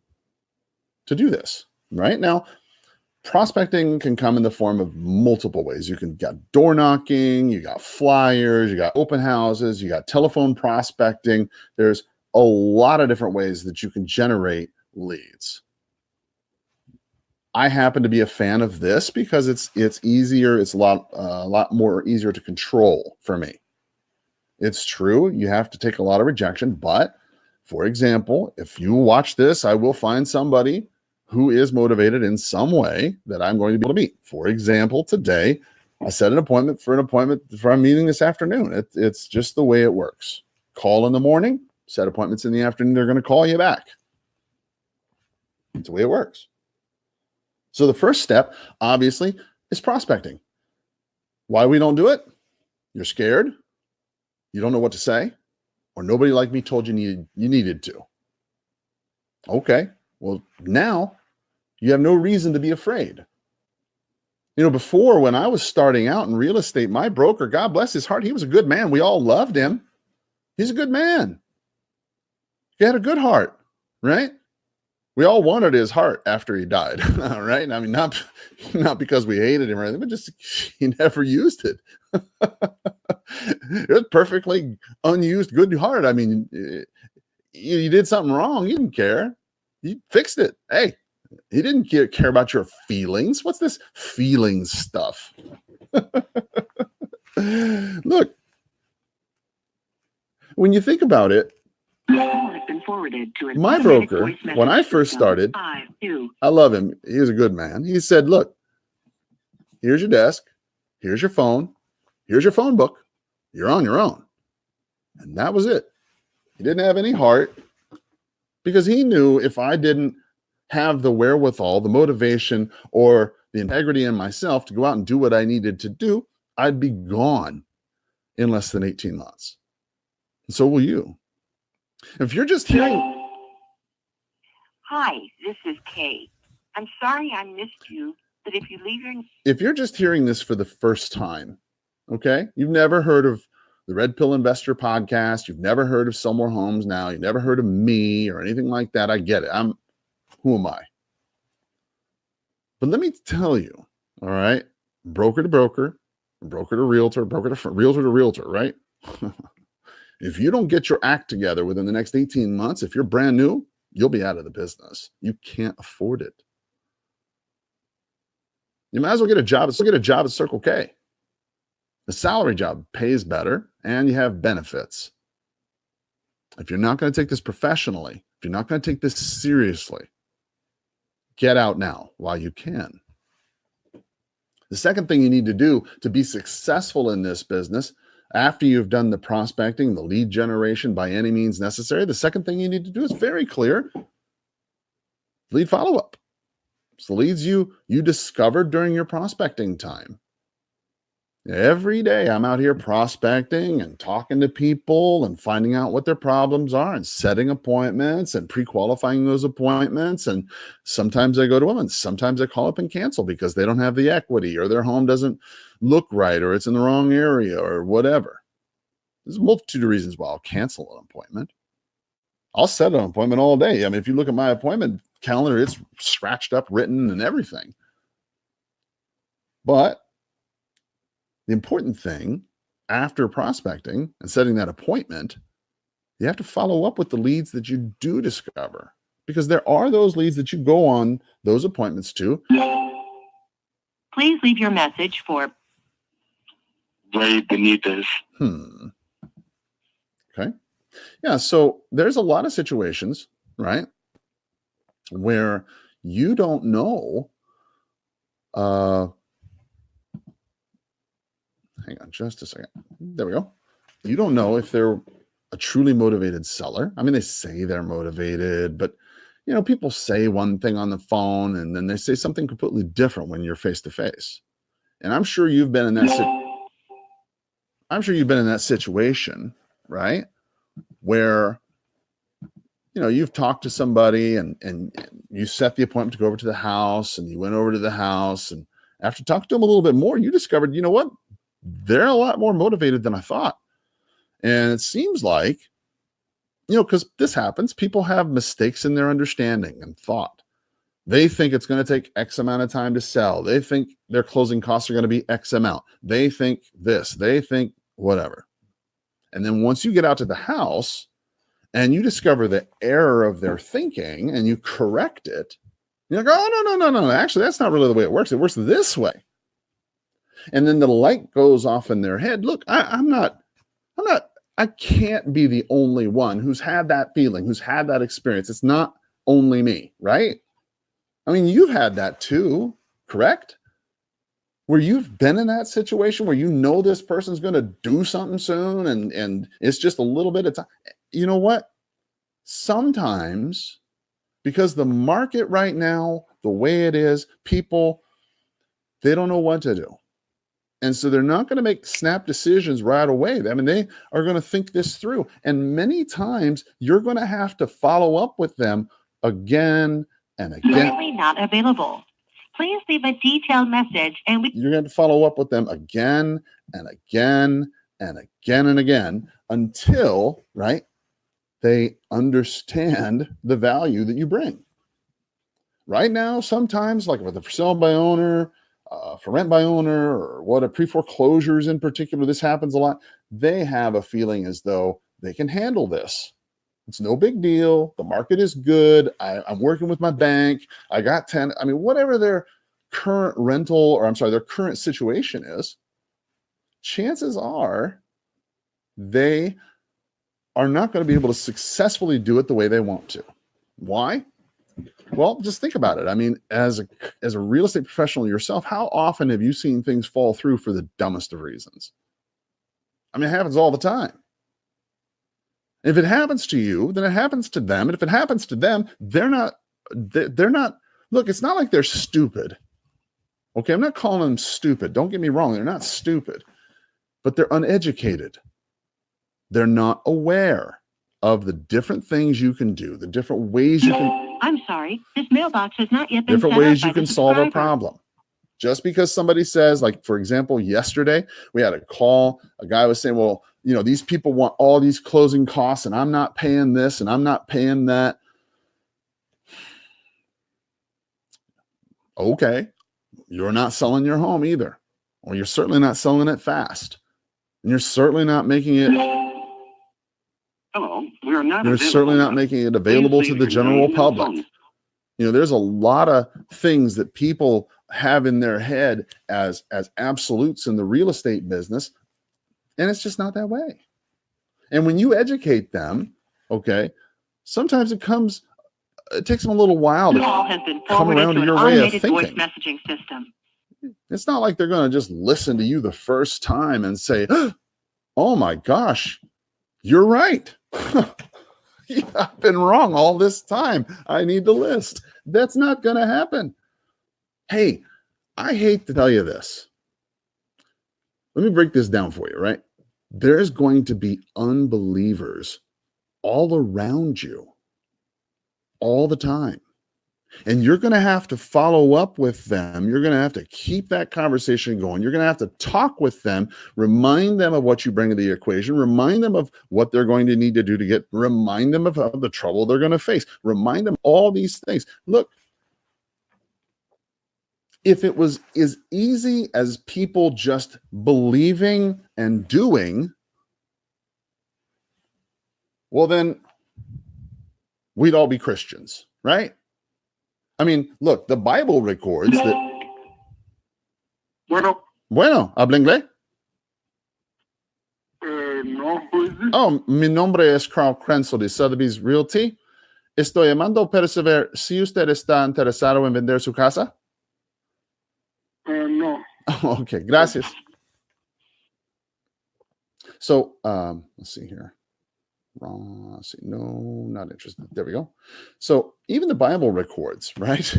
to do this, right? Now, prospecting can come in the form of multiple ways. You got door knocking, you got flyers, you got open houses, you got telephone prospecting. There's a lot of different ways that you can generate leads. I happen to be a fan of this because it's easier. It's a lot more easier to control for me. It's true. You have to take a lot of rejection, but for example, if you watch this, I will find somebody who is motivated in some way that I'm going to be able to meet. For example, today, I set an appointment for a meeting this afternoon. It's just the way it works. Call in the morning, set appointments in the afternoon. They're going to call you back. It's the way it works. So the first step, obviously, is prospecting. Why we don't do it? You're scared. You don't know what to say, or nobody like me told you needed to. Okay, well, now you have no reason to be afraid. Before, when I was starting out in real estate, my broker, God bless his heart, he was a good man. We all loved him. He's a good man. He had a good heart, right? We all wanted his heart after he died, right? I mean, not because we hated him or anything, but just he never used it. It was perfectly unused, good heart. I mean, you did something wrong. He didn't care. He fixed it. Hey, he didn't care about your feelings. What's this feelings stuff? Look, when you think about it, my broker, when I first started, I love him. He was a good man. He said, look, here's your desk. Here's your phone. Here's your phone book. You're on your own. And that was it. He didn't have any heart because he knew if I didn't have the wherewithal, the motivation, or the integrity in myself to go out and do what I needed to do, I'd be gone in less than 18 months. And so will you. If you're just hearing... Hi, this is Kay. I'm sorry I missed you, but if you leave your... If you're just hearing this for the first time, okay, you've never heard of the Red Pill Investor podcast, you've never heard of Sell More Homes Now, you've never heard of me or anything like that, I get it. Who am I? But let me tell you, all right, broker to broker, broker to realtor, broker to realtor to realtor, right? If you don't get your act together within the next 18 months, if you're brand new, you'll be out of the business. You can't afford it. You might as well get a job. Get a job at Circle K. The salary job pays better and you have benefits. If you're not going to take this professionally, if you're not going to take this seriously, get out now while you can. The second thing you need to do to be successful in this business, after you've done the prospecting, the lead generation by any means necessary, the second thing you need to do is very clear: lead follow-up. It's the leads you discovered during your prospecting time. Every day I'm out here prospecting and talking to people and finding out what their problems are and setting appointments and pre-qualifying those appointments. And sometimes I go to them and sometimes I call up and cancel because they don't have the equity or their home doesn't look right or it's in the wrong area or whatever. There's a multitude of reasons why I'll cancel an appointment. I'll set an appointment all day. I mean, if you look at my appointment calendar, it's scratched up, written, and everything. But the important thing after prospecting and setting that appointment, you have to follow up with the leads that you do discover, because there are those leads that you go on those appointments to. Please leave your message for Ray Benitez. Okay. Yeah. So there's a lot of situations, right, where you don't know, hang on just a second. There we go. You don't know if they're a truly motivated seller. I mean, they say they're motivated, but people say one thing on the phone and then they say something completely different when you're face to face. And I'm sure you've been in that situation, right? Where you've talked to somebody and you set the appointment to go over to the house, and you went over to the house, and after talking to them a little bit more, you discovered, you know what? They're a lot more motivated than I thought. And it seems like, because this happens, people have mistakes in their understanding and thought. They think it's going to take X amount of time to sell. They think their closing costs are going to be X amount. They think this, they think whatever. And then once you get out to the house and you discover the error of their thinking and you correct it, you're like, oh, no. Actually, that's not really the way it works. It works this way. And then the light goes off in their head. Look, I can't be the only one who's had that feeling, who's had that experience. It's not only me, right? I mean, you've had that too, correct? Where you've been in that situation where this person's going to do something soon and it's just a little bit of time. You know what? Sometimes because the market right now, the way it is, people, they don't know what to do. And so they're not going to make snap decisions right away. I mean, they are going to think this through. And many times you're going to have to follow up with them again and again. Currently not available. Please leave a detailed message and You're going to follow up with them again and again and again and again until, right, they understand the value that you bring. Right now, sometimes, like with a for sale by owner, for rent by owner, or what a pre-foreclosures in particular, this happens a lot. They have a feeling as though they can handle this. It's no big deal. The market is good. I'm working with my bank. I got 10. I mean, whatever their current their current situation is, chances are they are not going to be able to successfully do it the way they want to. Why? Well, just think about it. I mean, as a real estate professional yourself, how often have you seen things fall through for the dumbest of reasons? I mean, it happens all the time. If it happens to you, then it happens to them. And if it happens to them, they're not, look, it's not like they're stupid. Okay, I'm not calling them stupid. Don't get me wrong. They're not stupid, but they're uneducated. They're not aware of the different things you can do, the different ways you can. I'm sorry, this mailbox has not yet been Different set up ways by you the can solve a subscriber. problem. Just because somebody says, like, for example, yesterday we had a call, a guy was saying, well, you know, these people want all these closing costs and I'm not paying this and I'm not paying that. Okay, you're not selling your home either. Or you're certainly not selling it fast. And you're certainly not making it. Hello, we are not. You're certainly not making it available to the general public. You know, there's a lot of things that people have in their head as absolutes in the real estate business, and it's just not that way. And when you educate them, okay, sometimes it takes them a little while to Call has been come forwarded around to to an your way of automated voice thinking. messaging system. It's not like they're going to just listen to you the first time and say, oh my gosh, you're right. Yeah, I've been wrong all this time. I need to list. That's not going to happen. Hey, I hate to tell you this. Let me break this down for you, right? There's going to be unbelievers all around you all the time. And you're going to have to follow up with them. You're going to have to keep that conversation going. You're going to have to talk with them, remind them of what you bring to the equation, remind them of what they're going to need to do remind them of the trouble they're going to face, remind them all these things. Look, if it was as easy as people just believing and doing, well, then we'd all be Christians, right? I mean, look, the Bible records that. Bueno, ¿habla inglés? no, who is this? Oh, mi nombre es Carl Krenzel de Sotheby's Realty. Estoy llamando para saber si usted está interesado en vender su casa. No. Oh, okay, gracias. So, let's see here. Let's see. No, not interested. There we go. So even the Bible records, right?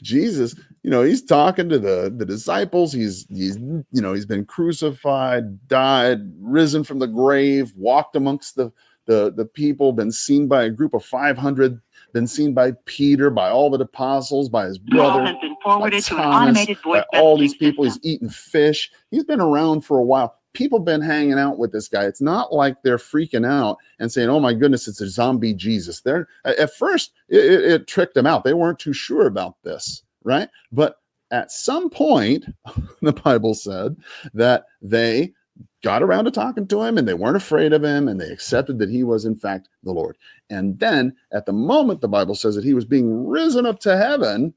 Jesus, you know, he's talking to the disciples. He's been crucified, died, risen from the grave, walked amongst the people, been seen by a group of 500, been seen by Peter, by all the apostles, by his brother, Call has been forwarded to an Thomas, automated voice by all messaging these people. system. He's eaten fish. He's been around for a while. People been hanging out with this guy. It's not like they're freaking out and saying, oh my goodness, it's a zombie Jesus. They're at first it tricked them out. They weren't too sure about this, right? But at some point, the Bible said that they got around to talking to him and they weren't afraid of him and they accepted that he was in fact the Lord. And then at the moment the Bible says that he was being risen up to heaven,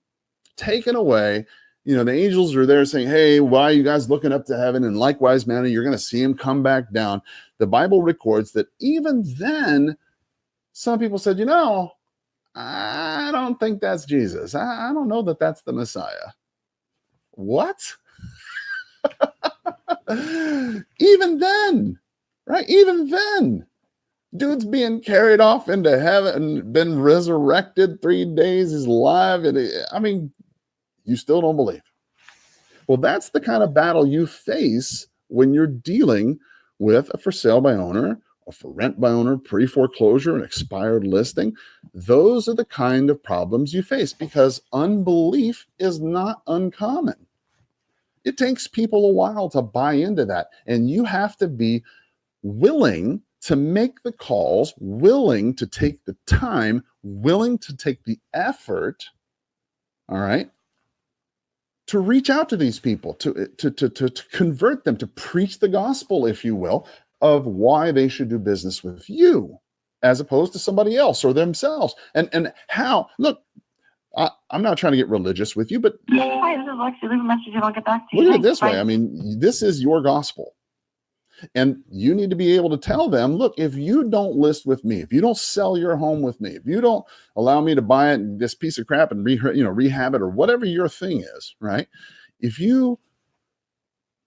taken away, you know, the angels are there saying, hey, why are you guys looking up to heaven? And likewise, manner, you're going to see him come back down. The Bible records that even then, some people said, you know, I don't think that's Jesus. I don't know that that's the Messiah. What? Even then, right? Even then, Dude's being carried off into heaven, been resurrected 3 days, he's alive. And I mean, you still don't believe. Well, that's the kind of battle you face when you're dealing with a for sale by owner, a for rent by owner, pre-foreclosure, an expired listing. Those are the kind of problems you face because unbelief is not uncommon. It takes people a while to buy into that. And you have to be willing to make the calls, willing to take the time, willing to take the effort, all right, to reach out to these people, to convert them, to preach the gospel, if you will, of why they should do business with you as opposed to somebody else or themselves. And how, look, I'm not trying to get religious with you, but Hi, this is Lexi. Leave a message and I'll get back to you. look at it Thanks. this way. Bye. I mean, this is your gospel. And you need to be able to tell them, look, if you don't list with me, if you don't sell your home with me, if you don't allow me to buy it, this piece of crap and rehab it or whatever your thing is, right? If you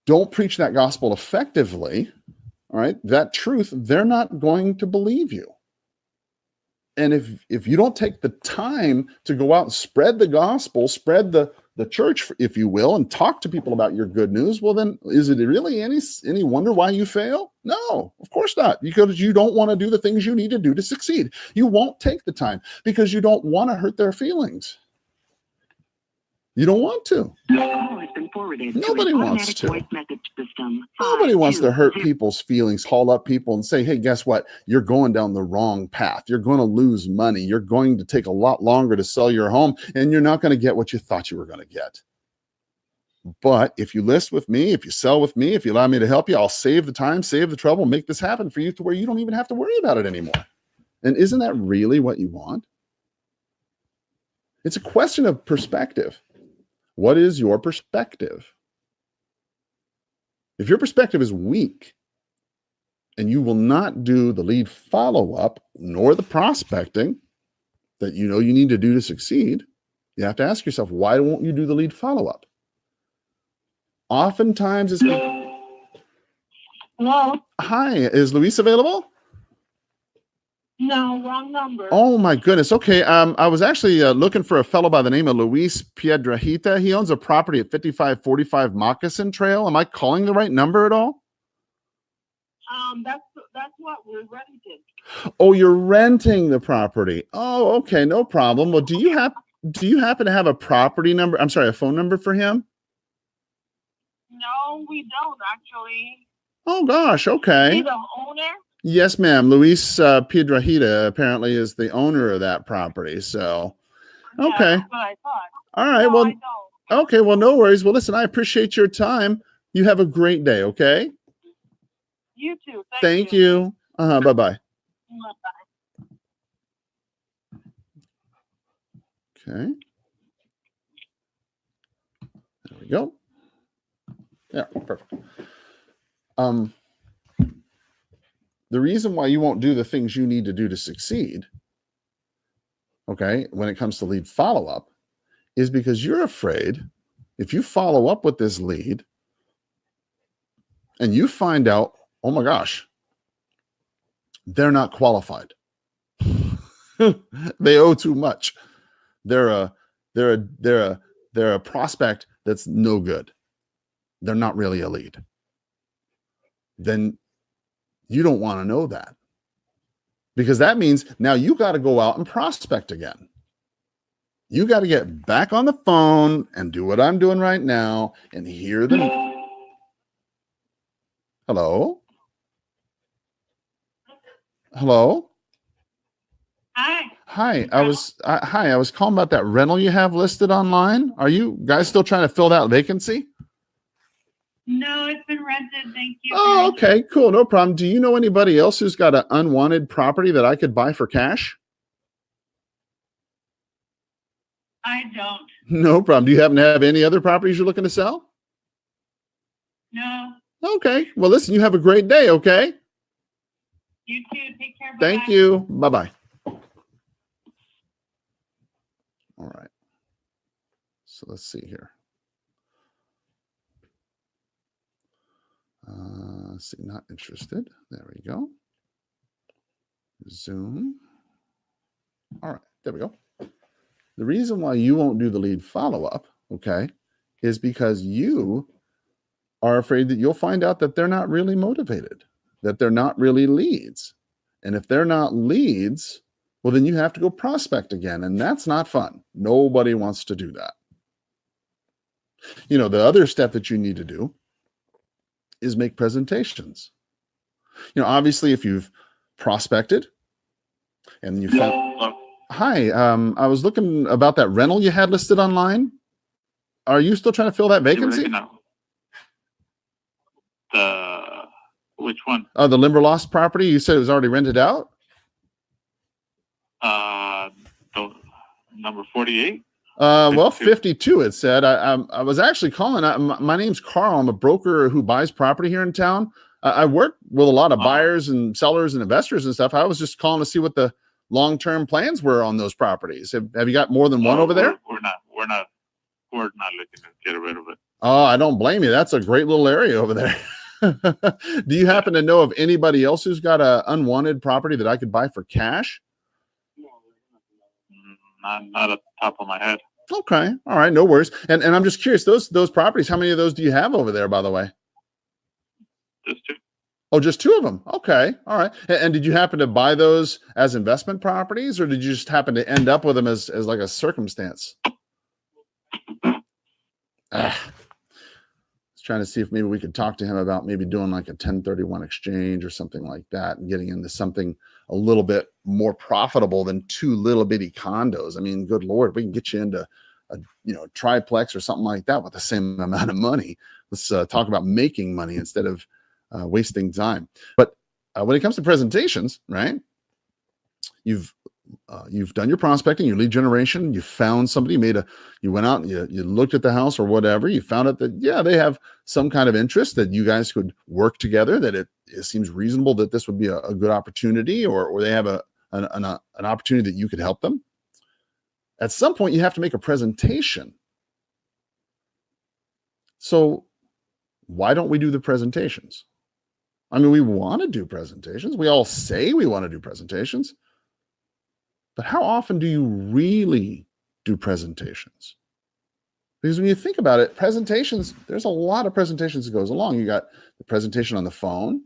don't preach that gospel effectively, all right, that truth, they're not going to believe you. And if you don't take the time to go out and spread the gospel, spread the church, if you will, and talk to people about your good news, well, then is it really any wonder why you fail? No, of course not, because you don't want to do the things you need to do to succeed. You won't take the time because you don't want to hurt their feelings. You don't want to. Call has been forwarded Nobody to an wants automatic to. voice message system. Nobody wants to hurt 520. people's feelings, call up people and say, hey, guess what? You're going down the wrong path. You're going to lose money. You're going to take a lot longer to sell your home, and you're not going to get what you thought you were going to get. But if you list with me, if you sell with me, if you allow me to help you, I'll save the time, save the trouble, make this happen for you to where you don't even have to worry about it anymore. And isn't that really what you want? It's a question of perspective. What is your perspective? If your perspective is weak and you will not do the lead follow-up nor the prospecting that you know you need to do to succeed, you have to ask yourself, why won't you do the lead follow-up? Oftentimes it's... Hello? Hi, is Luis available? No, wrong number. Oh my goodness. Okay. I was actually looking for a fellow by the name of Luis Piedrahita. He owns a property at 5545 Moccasin Trail. Am I calling the right number at all? That's what we're renting. Oh, you're renting the property. Oh, okay, no problem. Well, do you happen to have a property number? I'm sorry, a phone number for him? No, we don't actually. Oh gosh, okay. He's the owner. Yes, ma'am. Luis Piedrahita apparently is the owner of that property. So, Yeah, okay. that's what I thought. All right. No, Well, I don't. okay. Well, no worries. Well, listen, I appreciate your time. You have a great day. Okay. You too. Thank you. Bye-bye. Bye-bye. Okay. There we go. Yeah, perfect. The reason why you won't do the things you need to do to succeed, okay, when it comes to lead follow-up, is because you're afraid if you follow up with this lead and you find out, oh my gosh, they're not qualified. They owe too much. They're a prospect that's no good. They're not really a lead. Then you don't want to know that, because that means now you got to go out and prospect again. You got to get back on the phone and do what I'm doing right now and hear them. Hello? Hello? Hi. Hi, I was calling about that rental you have listed online. Are you guys still trying to fill that vacancy? No, it's been rented. Thank you. Oh, okay, cool, no problem. Do you know anybody else who's got an unwanted property that I could buy for cash? I don't. No problem. Do you happen to have any other properties you're looking to sell? No. Okay. Well, listen, you have a great day, okay? You too. Take care. Thank Bye-bye. you. Bye-bye. All right. So let's see here. Let's see, not interested. There we go. Zoom. All right, there we go. The reason why you won't do the lead follow-up, okay, is because you are afraid that you'll find out that they're not really motivated, that they're not really leads. And if they're not leads, well, then you have to go prospect again. And that's not fun. Nobody wants to do that. You know, the other step that you need to do is make presentations. You know, obviously, if you've prospected and you found, hi, I was looking about that rental you had listed online. Are you still trying to fill that vacancy? Which one? The Limberlost property. You said it was already rented out. The number 48. Well, 52. It said. I was actually calling. My name's Carl. I'm a broker who buys property here in town. I work with a lot of buyers and sellers and investors and stuff. I was just calling to see what the long-term plans were on those properties. Have you got more than one over there? We're not looking to get rid of it. Oh, I don't blame you. That's a great little area over there. Do you happen to know of anybody else who's got a unwanted property that I could buy for cash? Not at the top of my head. Okay. All right. No worries. And I'm just curious, those properties, how many of those do you have over there, by the way? Just 2. Oh, just 2 of them. Okay. All right. And did you happen to buy those as investment properties, or did you just happen to end up with them as like a circumstance? Trying to see if maybe we could talk to him about maybe doing like a 1031 exchange or something like that and getting into something a little bit more profitable than 2 little bitty condos. I mean, good Lord, we can get you into a triplex or something like that with the same amount of money. Let's talk about making money instead of wasting time. But when it comes to presentations, right? You've done your prospecting, your lead generation, you found somebody, you went out and you looked at the house or whatever, you found out that, yeah, they have some kind of interest, that you guys could work together, that it seems reasonable that this would be a good opportunity, or they have an opportunity that you could help them. At some point, you have to make a presentation. So why don't we do the presentations? I mean, we want to do presentations. We all say we want to do presentations. But how often do you really do presentations? Because when you think about it, presentations, there's a lot of presentations that goes along. You got the presentation on the phone.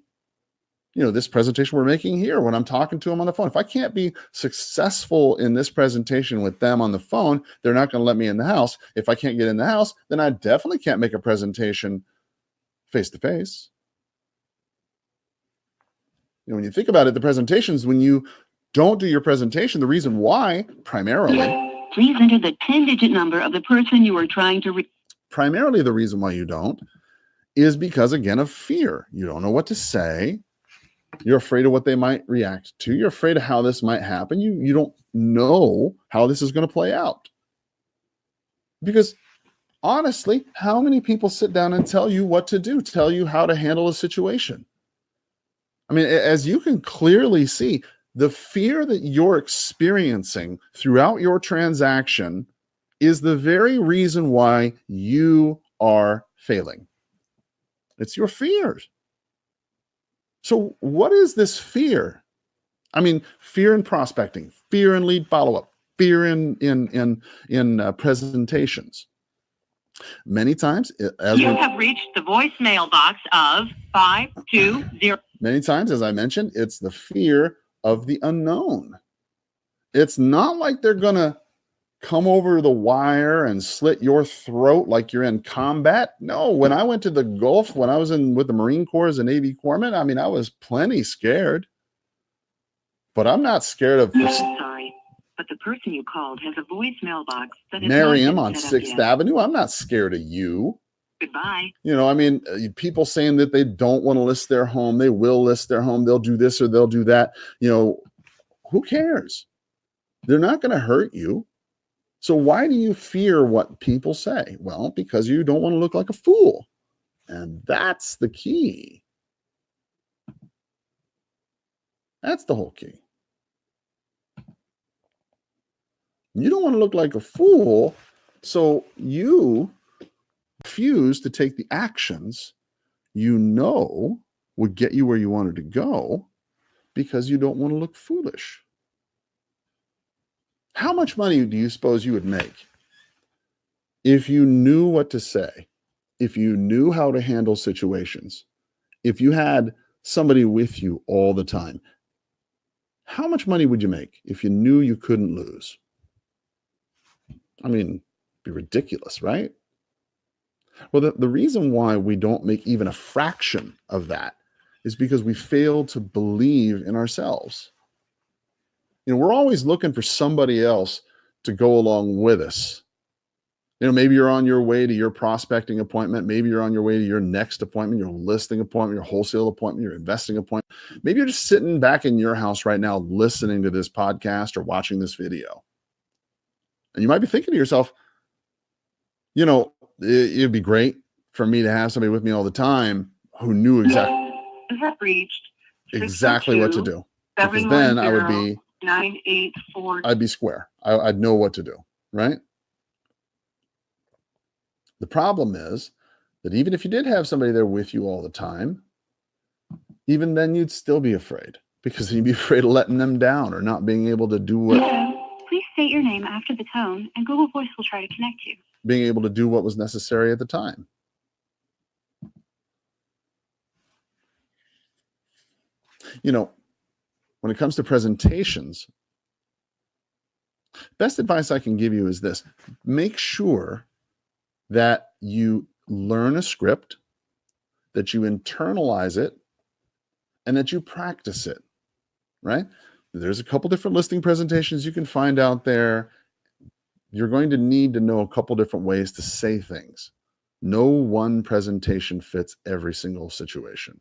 You know, this presentation we're making here, when I'm talking to them on the phone. If I can't be successful in this presentation with them on the phone, they're not going to let me in the house. If I can't get in the house, then I definitely can't make a presentation face-to-face. You know, when you think about it, the presentations, when you don't do your presentation, the reason why, primarily, please enter the 10-digit number of the person you are trying to reach. Primarily, the reason why you don't is because, again, of fear. You don't know what to say. You're afraid of what they might react to. You're afraid of how this might happen. You don't know how this is going to play out. Because honestly, how many people sit down and tell you what to do, tell you how to handle a situation? I mean, as you can clearly see, the fear that you're experiencing throughout your transaction is the very reason why you are failing. It's your fears. So what is this fear? I mean, fear in prospecting, fear in lead follow-up, fear in presentations. Many times, as you have reached the voicemail box of 520. Many times, as I mentioned, it's the fear of the unknown. It's not like they're going to come over the wire and slit your throat like you're in combat. No, when I went to the Gulf, when I was with the Marine Corps as a Navy corpsman, I mean, I was plenty scared. But I'm not scared of... Sorry, but the person you called has a voicemail box that is Miriam on 6th Avenue. I'm not scared of you. Goodbye. You know, I mean, people saying that they don't want to list their home. They will list their home. They'll do this or they'll do that. You know, who cares? They're not going to hurt you. So why do you fear what people say? Well, because you don't want to look like a fool. And that's the key. That's the whole key. You don't want to look like a fool. So you refuse to take the actions you know would get you where you wanted to go, because you don't want to look foolish. How much money do you suppose you would make if you knew what to say, if you knew how to handle situations, if you had somebody with you all the time? How much money would you make if you knew you couldn't lose? I mean, it'd be ridiculous, right? Well, the reason why we don't make even a fraction of that is because we fail to believe in ourselves. We're always looking for somebody else to go along with us. Maybe you're on your way to your prospecting appointment. Maybe you're on your way to your next appointment, your listing appointment, your wholesale appointment, your investing appointment. Maybe you're just sitting back in your house right now, listening to this podcast or watching this video. And you might be thinking to yourself, it'd be great for me to have somebody with me all the time who knew exactly what to do. Because then I would be 984. I'd be square. I'd know what to do, right? The problem is that even if you did have somebody there with you all the time, even then you'd still be afraid, because you'd be afraid of letting them down or not being able to do what. Please state your name after the tone, and Google Voice will try to connect you. Being able to do what was necessary at the time. When it comes to presentations, best advice I can give you is this: make sure that you learn a script, that you internalize it, and that you practice it, right? There's a couple different listing presentations you can find out there. You're going to need to know a couple different ways to say things. No one presentation fits every single situation.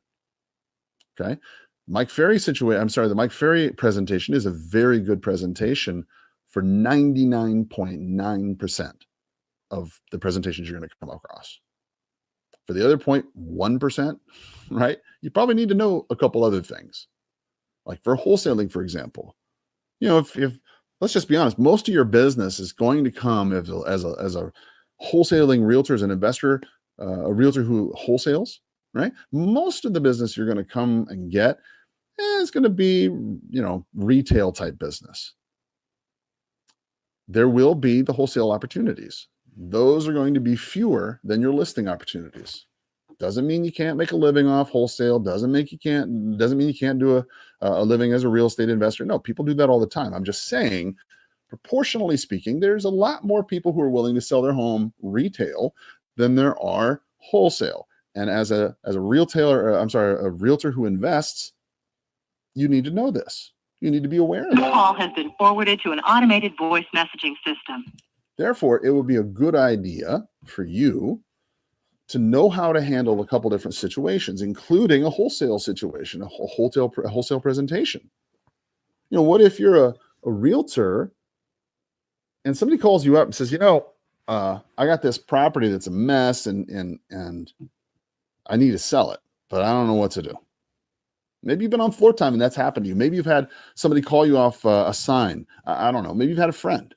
Okay? The Mike Ferry presentation is a very good presentation for 99.9% of the presentations you're going to come across. For the other 0.1%, right? You probably need to know a couple other things. Like for wholesaling, for example, if let's just be honest, most of your business is going to come as a wholesaling realtor, as an investor, a realtor who wholesales, right? Most of the business you're going to come and get is going to be, retail type business. There will be the wholesale opportunities. Those are going to be fewer than your listing opportunities. Doesn't mean you can't make a living off wholesale. Doesn't mean you can't do a living as a real estate investor. No, people do that all the time. I'm just saying, proportionally speaking, there's a lot more people who are willing to sell their home retail than there are wholesale. And as a realtor who invests, you need to know this. You need to be aware of This that. call has been forwarded to an automated voice messaging system. Therefore, it would be a good idea for you to know how to handle a couple different situations, including a wholesale situation, a wholesale presentation. What if you're a realtor and somebody calls you up and says, I got this property that's a mess and I need to sell it, but I don't know what to do. Maybe you've been on floor time and that's happened to you. Maybe you've had somebody call you off a sign. I don't know. Maybe you've had a friend.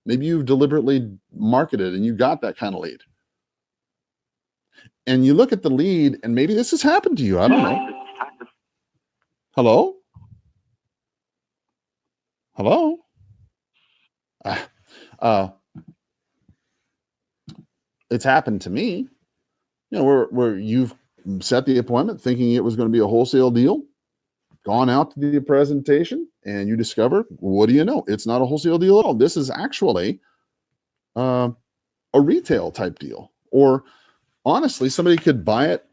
Maybe you've deliberately marketed and you got that kind of lead. And you look at the lead and maybe this has happened to you. I don't know. Hello? Hello? It's happened to me. Where you've set the appointment thinking it was going to be a wholesale deal, gone out to the presentation, and you discover, what do you know? It's not a wholesale deal at all. This is actually a retail type deal. Or honestly, somebody could buy it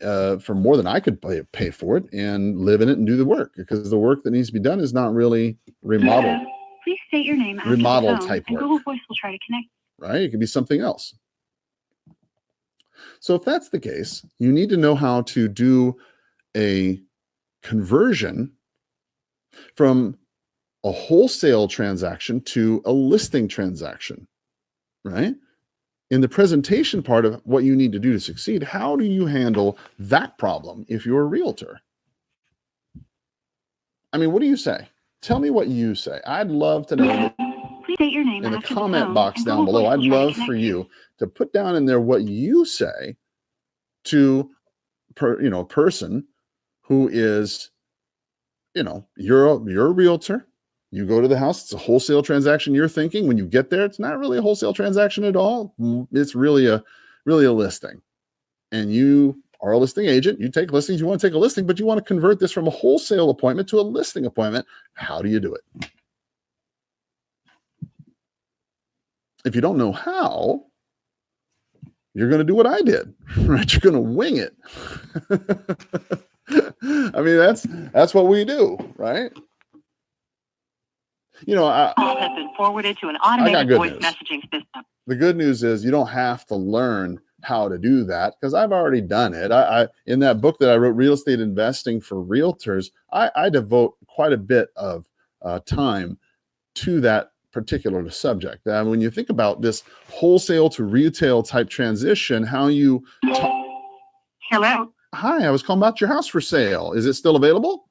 for more than I could pay for it and live in it and do the work, because the work that needs to be done is not really remodeled. Please state your name after Remodel the tone, type and work. Google Voice will try to connect. Right? It could be something else. So if that's the case, you need to know how to do a conversion from a wholesale transaction to a listing transaction, right? In the presentation part of what you need to do to succeed, how do you handle that problem if you're a realtor? I mean, what do you say? Tell me what you say. I'd love to know. Please state your name In the after comment tone, box and down Google below, Voice I'd will try to love connect for you to put down in there what you say to person who is you're a realtor. You go to the house. It's a wholesale transaction. You're thinking when you get there, it's not really a wholesale transaction at all. It's really a listing. And you are a listing agent. You take listings. You want to take a listing, but you want to convert this from a wholesale appointment to a listing appointment. How do you do it? If you don't know how, you're going to do what I did, right? You're going to wing it. I mean, that's what we do, right? Call has been forwarded to an automated voice messaging system. The good news is you don't have to learn how to do that because I've already done it. I in that book that I wrote, Real Estate Investing for Realtors, I devote quite a bit of time to that particular subject. When you think about this wholesale to retail type transition, how you Hello. Hi, I was calling about your house for sale. Is it still available?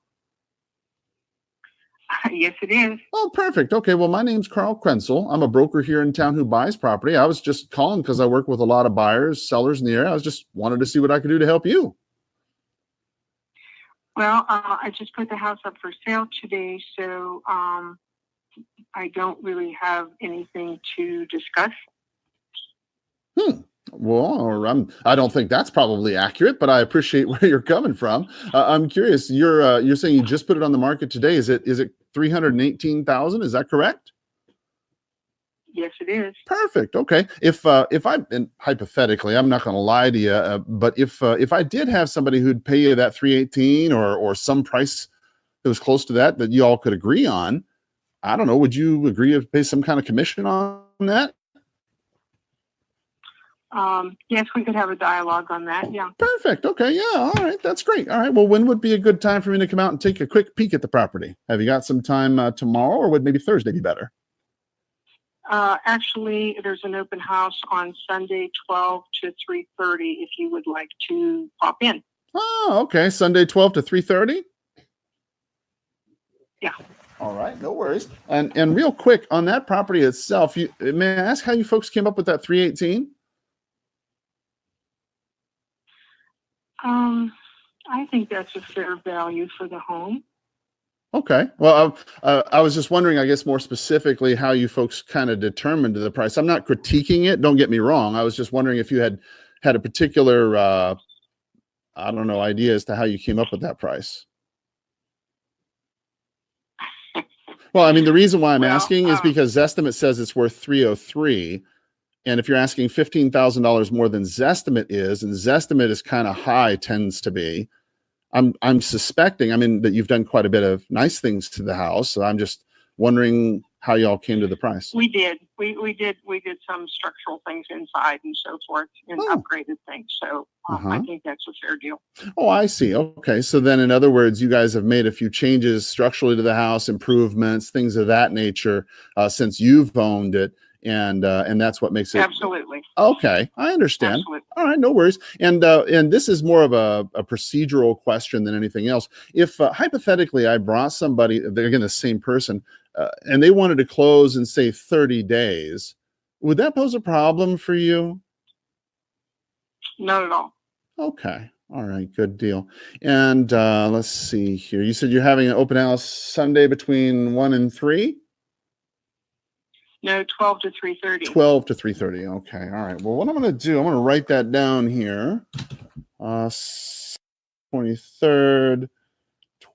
Yes, it is. Oh, perfect. Okay, well, my name's Carl Krenzel. I'm a broker here in town who buys property. I was just calling because I work with a lot of buyers, sellers in the area. I was just wanted to see what I could do to help you. Well, I just put the house up for sale today, so I don't really have anything to discuss. Well, I don't think that's probably accurate, but I appreciate where you're coming from. I'm curious. You're saying you just put it on the market today. Is it 318,000? Is that correct? Yes, it is. Perfect. Okay. If I, and hypothetically, I'm not going to lie to you, but if I did have somebody who'd pay you that 318 or some price that was close to that you all could agree on, I don't know. Would you agree to pay some kind of commission on that? Yes, we could have a dialogue on that. Yeah. Perfect. Okay. Yeah. All right. That's great. All right. Well, when would be a good time for me to come out and take a quick peek at the property? Have you got some time tomorrow, or would maybe Thursday be better? Actually, there's an open house on Sunday, 12 to 3:30, if you would like to pop in. Oh, okay. Sunday, 12 to 3:30? Yeah. All right. No worries. And real quick on that property itself, may I ask how you folks came up with that 318? I think that's a fair value for the home. Okay. Well, I was just wondering, I guess, more specifically how you folks kind of determined the price. I'm not critiquing it. Don't get me wrong. I was just wondering if you had a particular, I don't know, idea as to how you came up with that price. Well, I mean, the reason why I'm asking is because Zestimate says it's worth 303. And if you're asking $15,000 more than Zestimate is, and Zestimate is kind of high, tends to be, I'm suspecting, that you've done quite a bit of nice things to the house. So I'm just wondering how y'all came to the price. We did. We did some structural things inside and so forth and upgraded things. So I think that's a fair deal. Oh, I see. Okay. So then in other words, you guys have made a few changes structurally to the house, improvements, things of that nature since you've owned it. And that's what makes it. Absolutely. Okay. I understand. Absolutely. All right. No worries. And this is more of a procedural question than anything else. If hypothetically I brought somebody, again, the same person, and they wanted to close in say 30 days, would that pose a problem for you? Not at all. Okay. All right. Good deal. And let's see here. You said you're having an open house Sunday between 1 and 3? No, 12 to 3:30. 12 to 3:30. Okay. All right. Well, what I'm going to do, I'm going to write that down here. 23rd,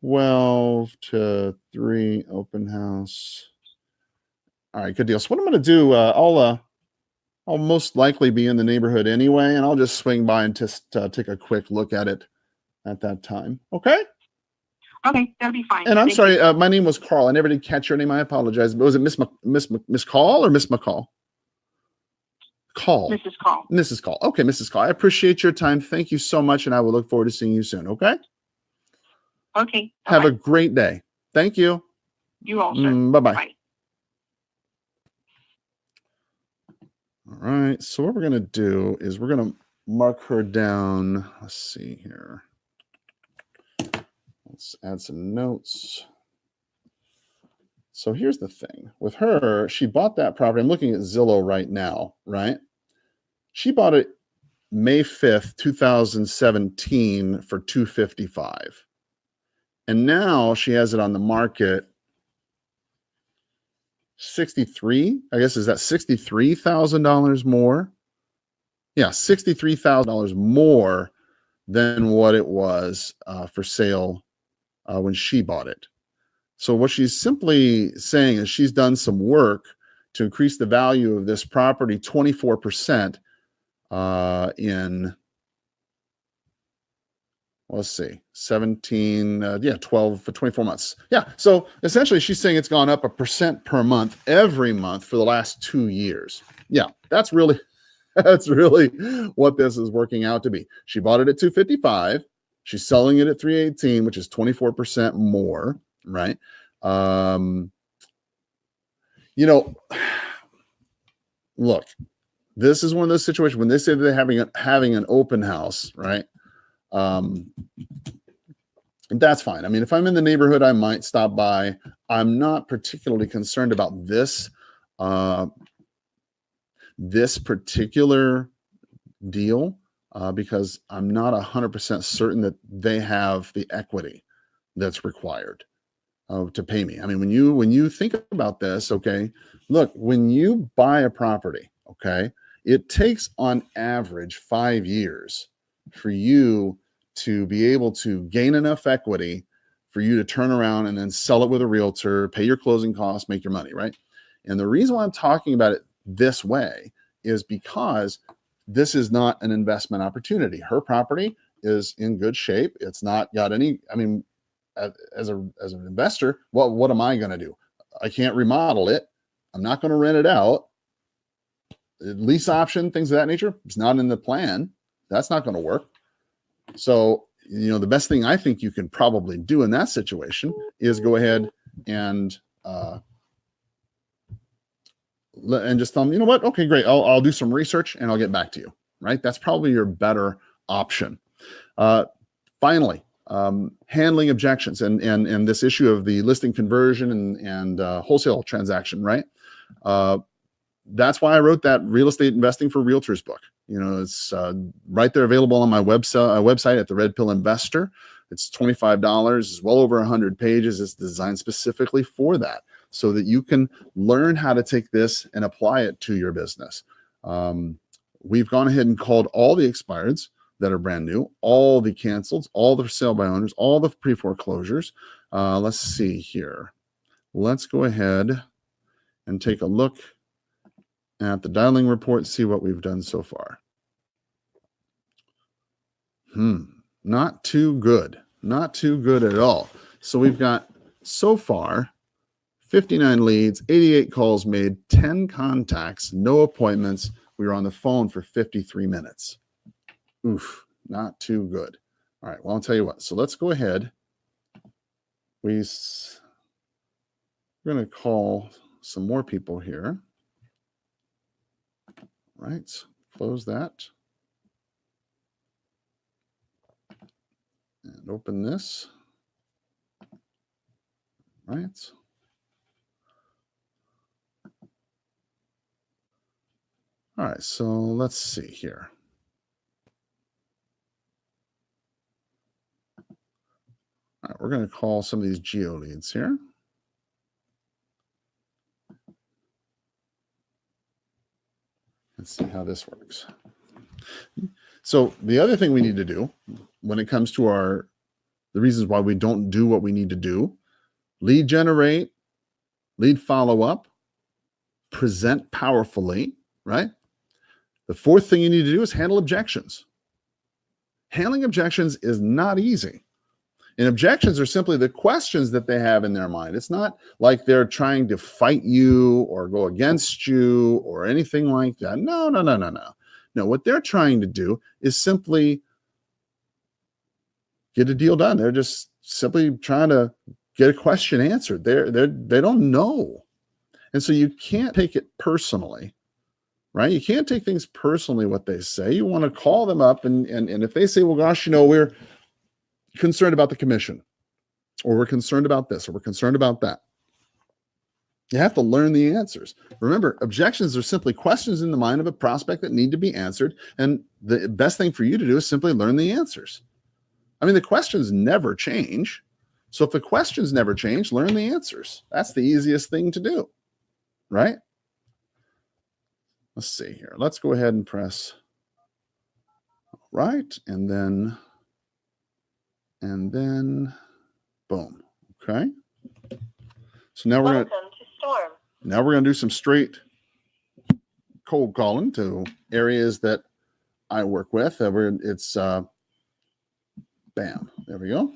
12 to 3 open house. All right. Good deal. So what I'm going to do, I'll most likely be in the neighborhood anyway, and I'll just swing by and just take a quick look at it at that time. Okay. Okay, that'll be fine. And I'm sorry, my name was Carl. I never did catch your name. I apologize. But was it Miss Call or Miss McCall? Call. Mrs. Call. Mrs. Call. Okay, Mrs. Call. I appreciate your time. Thank you so much, and I will look forward to seeing you soon. Okay. Okay. Have a great day. Thank you. You also. Bye-bye. Bye. All right. So what we're gonna do is we're gonna mark her down. Let's see here. Let's add some notes. So here's the thing with her. She bought that property. I'm looking at Zillow right now, right? She bought it May 5th, 2017 for $255. And now she has it on the market 63, I guess, is that $63,000 more? Yeah, $63,000 more than what it was for sale when she bought it. So what she's simply saying is she's done some work to increase the value of this property 24% in, let's see, 17, 12 for 24 months. Yeah. So essentially she's saying it's gone up 1% per month every month for the last 2 years. Yeah, that's really what this is working out to be. She bought it at 255. She's selling it at 318, which is 24% more, right? Look, this is one of those situations when they say that they're having an open house, right? That's fine. I mean, if I'm in the neighborhood, I might stop by. I'm not particularly concerned about this particular deal because I'm not 100% certain that they have the equity that's required to pay me. I mean, when you think about this, okay, look, when you buy a property, okay, it takes on average 5 years for you to be able to gain enough equity for you to turn around and then sell it with a realtor, pay your closing costs, make your money, right? And the reason why I'm talking about it this way is because this is not an investment opportunity. Her property is in good shape. It's not got any, I mean, as an investor, what am I going to do? I can't remodel it. I'm not going to rent it out. Lease option, things of that nature, it's not in the plan. That's not going to work. So, the best thing I think you can probably do in that situation is go ahead and just tell them, you know what? Okay, great. I'll do some research and I'll get back to you. Right? That's probably your better option. Finally, handling objections and this issue of the listing conversion and wholesale transaction. Right? That's why I wrote that Real Estate Investing for Realtors book. It's right there available on my website at the Red Pill Investor. It's $25. It's well over 100 pages. It's designed specifically for that so that you can learn how to take this and apply it to your business. We've gone ahead and called all the expireds that are brand new, all the canceled, all the for sale by owners, all the pre-foreclosures. Let's see here. Let's go ahead and take a look at the dialing report and see what we've done so far. Not too good. Not too good at all. So we've got so far 59 leads, 88 calls made, 10 contacts, no appointments. We were on the phone for 53 minutes. Oof, not too good. All right, well, I'll tell you what. So let's go ahead. We're going to call some more people here. Right, close that. And open this. Right. All right, so let's see here. All right, we're going to call some of these geo leads here. Let's see how this works. So the other thing we need to do when it comes to the reasons why we don't do what we need to do, lead generate, lead follow up, present powerfully, right? The fourth thing you need to do is handle objections. Handling objections is not easy. And objections are simply the questions that they have in their mind. It's not like they're trying to fight you or go against you or anything like that. No. No, what they're trying to do is simply get a deal done. They're just simply trying to get a question answered. They don't know. And so you can't take it personally, right? You can't take things personally what they say. You want to call them up and if they say, well, gosh, we're concerned about the commission, or we're concerned about this, or we're concerned about that. You have to learn the answers. Remember, objections are simply questions in the mind of a prospect that need to be answered. And the best thing for you to do is simply learn the answers. I mean, the questions never change. So if the questions never change, learn the answers. That's the easiest thing to do, right? Let's see here. Let's go ahead and press right, and then boom. Okay. So now we're going to do some straight cold calling to areas that I work with. It's bam. There we go.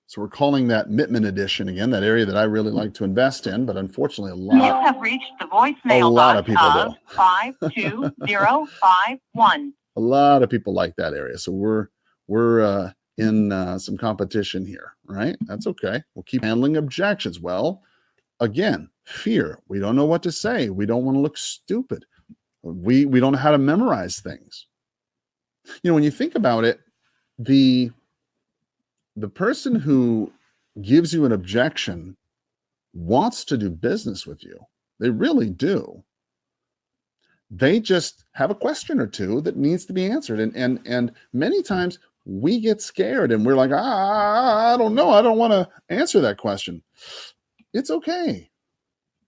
So we're calling that Mittman edition again, that area that I really like to invest in, but unfortunately You have reached the voicemail lot of box people of do. 52051. A lot of people like that area. So we're in some competition here, right? That's okay. We'll keep handling objections. Well, again, fear. We don't know what to say. We don't want to look stupid. We don't know how to memorize things. When you think about it, the person who gives you an objection wants to do business with you. They really do. They just have a question or two that needs to be answered. And many times we get scared and we're like, I don't know. I don't want to answer that question. It's okay.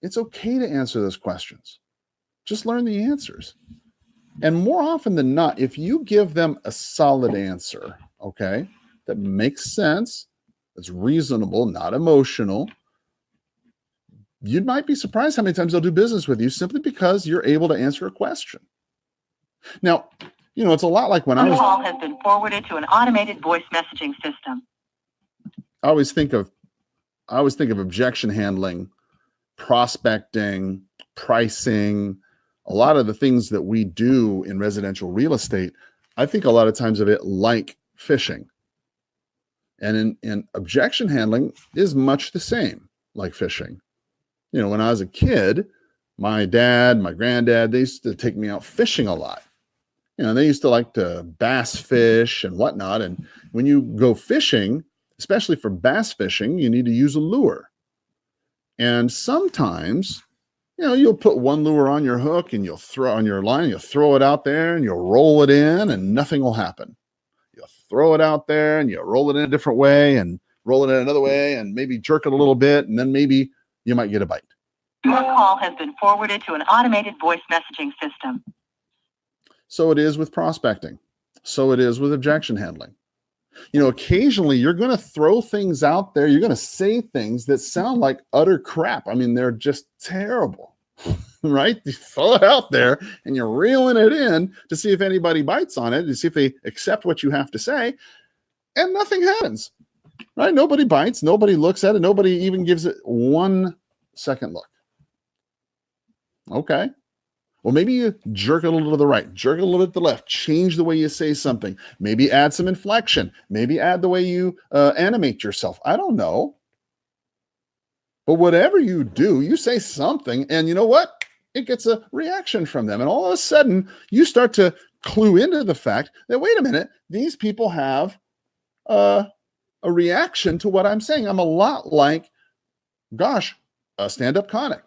It's okay to answer those questions. Just learn the answers. And more often than not, if you give them a solid answer, okay, that makes sense, that's reasonable, not emotional, you might be surprised how many times they'll do business with you simply because you're able to answer a question. Now, it's a lot like when This call has been forwarded to an automated voice messaging system. I always think of objection handling, prospecting, pricing, a lot of the things that we do in residential real estate. I think a lot of times of it like fishing. And in objection handling is much the same like fishing. When I was a kid, my dad, my granddad, they used to take me out fishing a lot. They used to like to bass fish and whatnot. And when you go fishing, especially for bass fishing, you need to use a lure. And sometimes, you'll put one lure on your hook and you'll throw on your line, you'll throw it out there and you'll roll it in and nothing will happen. You'll throw it out there and you'll roll it in a different way and roll it in another way and maybe jerk it a little bit. And then maybe you might get a bite. Your call has been forwarded to an automated voice messaging system. So it is with prospecting. So it is with objection handling. Occasionally you're going to throw things out there. You're going to say things that sound like utter crap. I mean, they're just terrible, right? You throw it out there and you're reeling it in to see if anybody bites on it, to see if they accept what you have to say, and nothing happens, right? Nobody bites. Nobody looks at it. Nobody even gives it 1 second look. Okay. Well, maybe you jerk it a little to the right, jerk it a little to the left, change the way you say something, maybe add some inflection, maybe add the way you animate yourself. I don't know. But whatever you do, you say something, and you know what? It gets a reaction from them. And all of a sudden, you start to clue into the fact that, wait a minute, these people have a reaction to what I'm saying. I'm a lot like, gosh, a stand-up comic.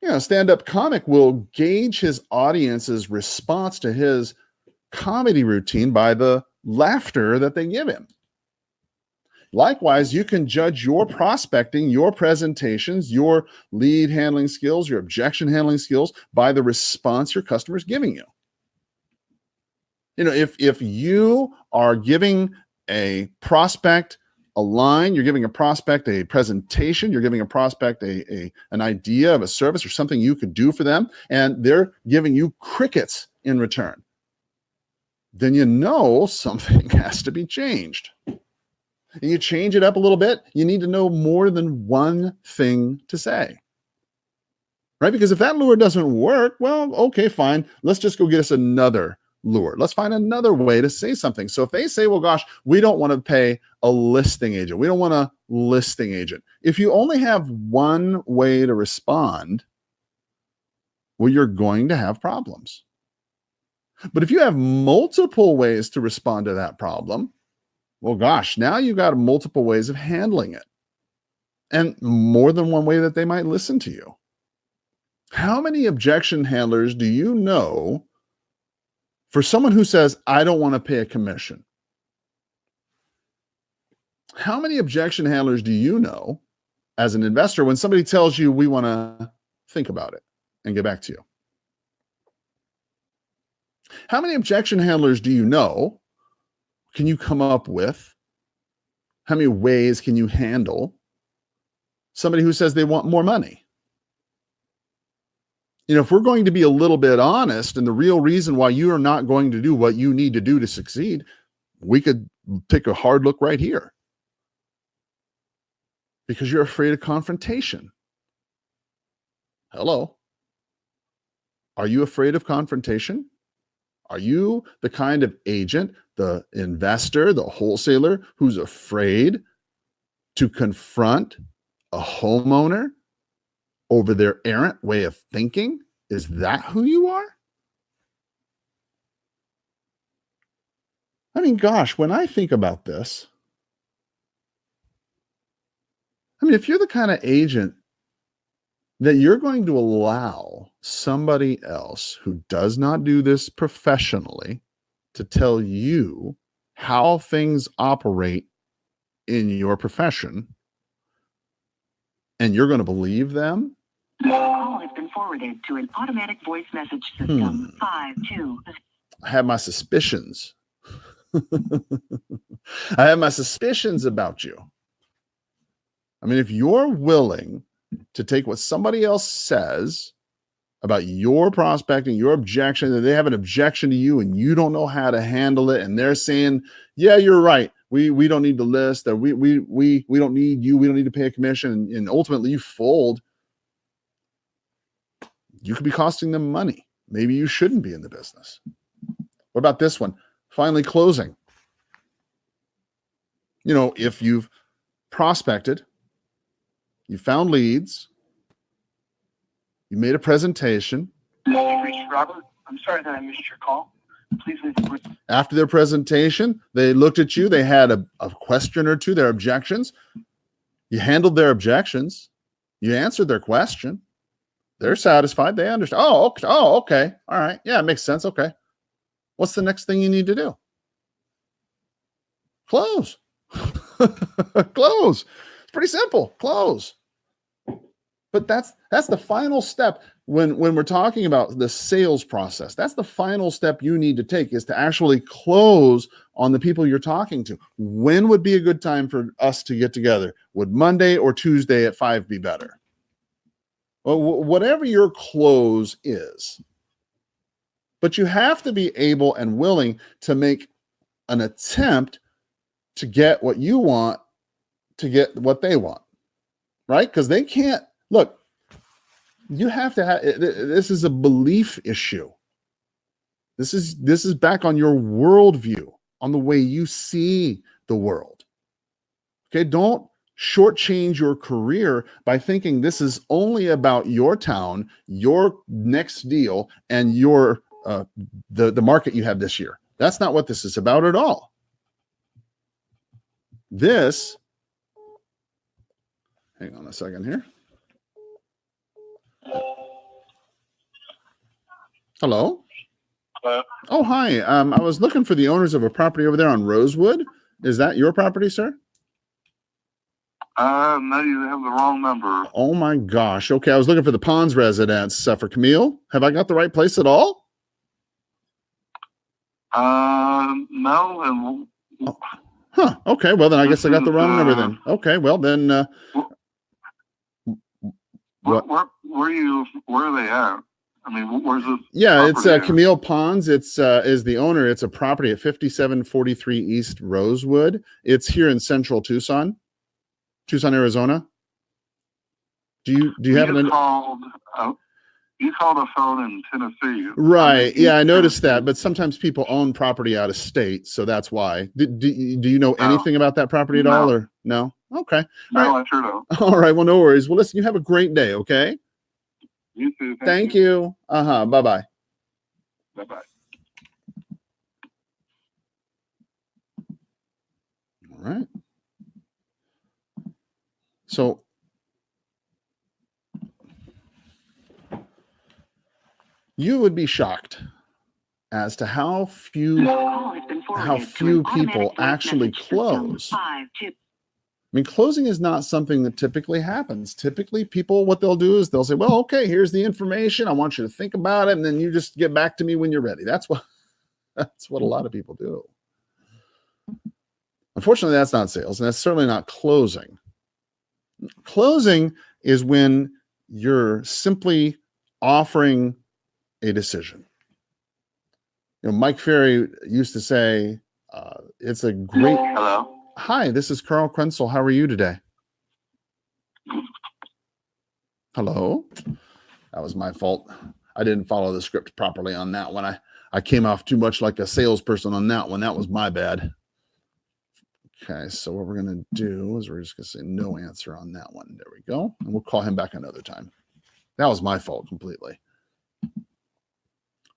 A stand-up comic will gauge his audience's response to his comedy routine by the laughter that they give him. Likewise, you can judge your prospecting, your presentations, your lead handling skills, your objection handling skills by the response your customer is giving you. If you are giving a prospect a line, you're giving a prospect a presentation, you're giving a prospect an idea of a service or something you could do for them, and they're giving you crickets in return, then something has to be changed. And you change it up a little bit, you need to know more than one thing to say. Right? Because if that lure doesn't work, well, okay, fine. Let's just go get us another lure. Let's find another way to say something. So if they say, well, gosh, we don't want to pay a listing agent. We don't want a listing agent. If you only have one way to respond, well, you're going to have problems. But if you have multiple ways to respond to that problem, well, gosh, now you've got multiple ways of handling it and more than one way that they might listen to you. How many objection handlers do you know For someone who says, I don't want to pay a commission, how many objection handlers do you know as an investor when somebody tells you we want to think about it and get back to you? How many objection handlers do you know? Can you come up with? How many ways can you handle somebody who says they want more money? If we're going to be a little bit honest, and the real reason why you are not going to do what you need to do to succeed, we could take a hard look right here. Because you're afraid of confrontation. Hello. Are you afraid of confrontation? Are you the kind of agent, the investor, the wholesaler who's afraid to confront a homeowner over their errant way of thinking? Is that who you are? I mean, gosh, when I think about this, if you're the kind of agent that you're going to allow somebody else who does not do this professionally to tell you how things operate in your profession, and you're going to believe them? Your call has been forwarded to an automatic voice message system. 52. I have my suspicions. I have my suspicions about you. If you're willing to take what somebody else says about your prospecting, your objection, that they have an objection to you and you don't know how to handle it, and they're saying, yeah, you're right, we don't need to list, or we don't need you, we don't need to pay a commission, and ultimately you fold, you could be costing them money. Maybe you shouldn't be in the business. What about this one? Finally closing. If you've prospected, you found leads, you made a presentation. Robert, I'm sorry that I missed your call. Please leave a After their presentation, they looked at you, they had a question or two, their objections. You handled their objections. You answered their question. They're satisfied. They understand. Oh, okay. All right. Yeah, it makes sense. Okay. What's the next thing you need to do? Close. Close. It's pretty simple. Close. But that's the final step when we're talking about the sales process. That's the final step you need to take, is to actually close on the people you're talking to. When would be a good time for us to get together? Would Monday or Tuesday at 5 be better? Well, whatever your close is. But you have to be able and willing to make an attempt to get what you want, to get what they want, right? Because they can't, look, you have to have, this is a belief issue. This is back on your worldview, on the way you see the world. Okay, don't shortchange your career by thinking this is only about your town, your next deal, and your the market you have this year. That's not what this is about at all. This, hang on a second here. Hello? Oh, hi. I was looking for the owners of a property over there on Rosewood. Is that your property, sir? No, you have the wrong number. Oh my gosh. Okay, I was looking for the Ponds residence for Camille. Have I got the right place at all? No, and Huh. Okay, well then I guess I got the wrong number then. Okay, well then where are they at? I mean, where's this? Yeah, it's property at? Camille Ponds. It's is the owner. It's a property at 5743 East Rosewood. It's here in central Tucson, Arizona. Do you have an You called a phone in Tennessee. right? Yeah, I noticed that. But sometimes people own property out of state, so that's why. Do you know anything about that property at all, or no? Okay. No, Right. I sure don't. All right. Well, no worries. Well, listen. You have a great day. Okay. You too. Thank you. Bye bye. Bye bye. All right. So you would be shocked as to how This few call has been forwarded to an people automatic voice actually message system. close. 52. I mean, closing is not something that typically happens. Typically, people, what they'll do is they'll say, well, okay, here's the information. I want you to think about it. And then you just get back to me when you're ready. That's what a lot of people do. Unfortunately, that's not sales, and that's certainly not closing. Closing is when you're simply offering a decision. Mike Ferry used to say, it's a great... Hello. Hi, this is Carl Krenzel. How are you today? Hello? That was my fault. I didn't follow the script properly on that one. I came off too much like a salesperson on that one. That was my bad. Okay, so what we're going to do is we're just going to say no answer on that one. There we go. And we'll call him back another time. That was my fault completely.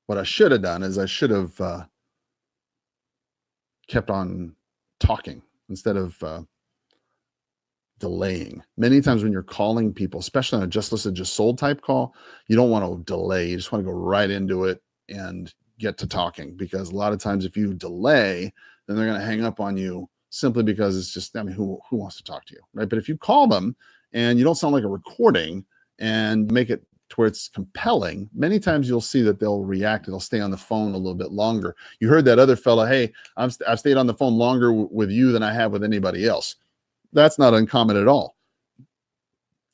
What I should have done is I should have kept on talking instead of delaying. Many times when you're calling people, especially on a just listed, just sold type call, you don't want to delay. You just want to go right into it and get to talking, because a lot of times if you delay, then they're going to hang up on you simply because it's just, I mean, who wants to talk to you, right? But if you call them and you don't sound like a recording and make it to where it's compelling, many times you'll see that they'll react and they'll stay on the phone a little bit longer. You heard that other fella, hey, I've stayed on the phone longer with you than I have with anybody else. That's not uncommon at all.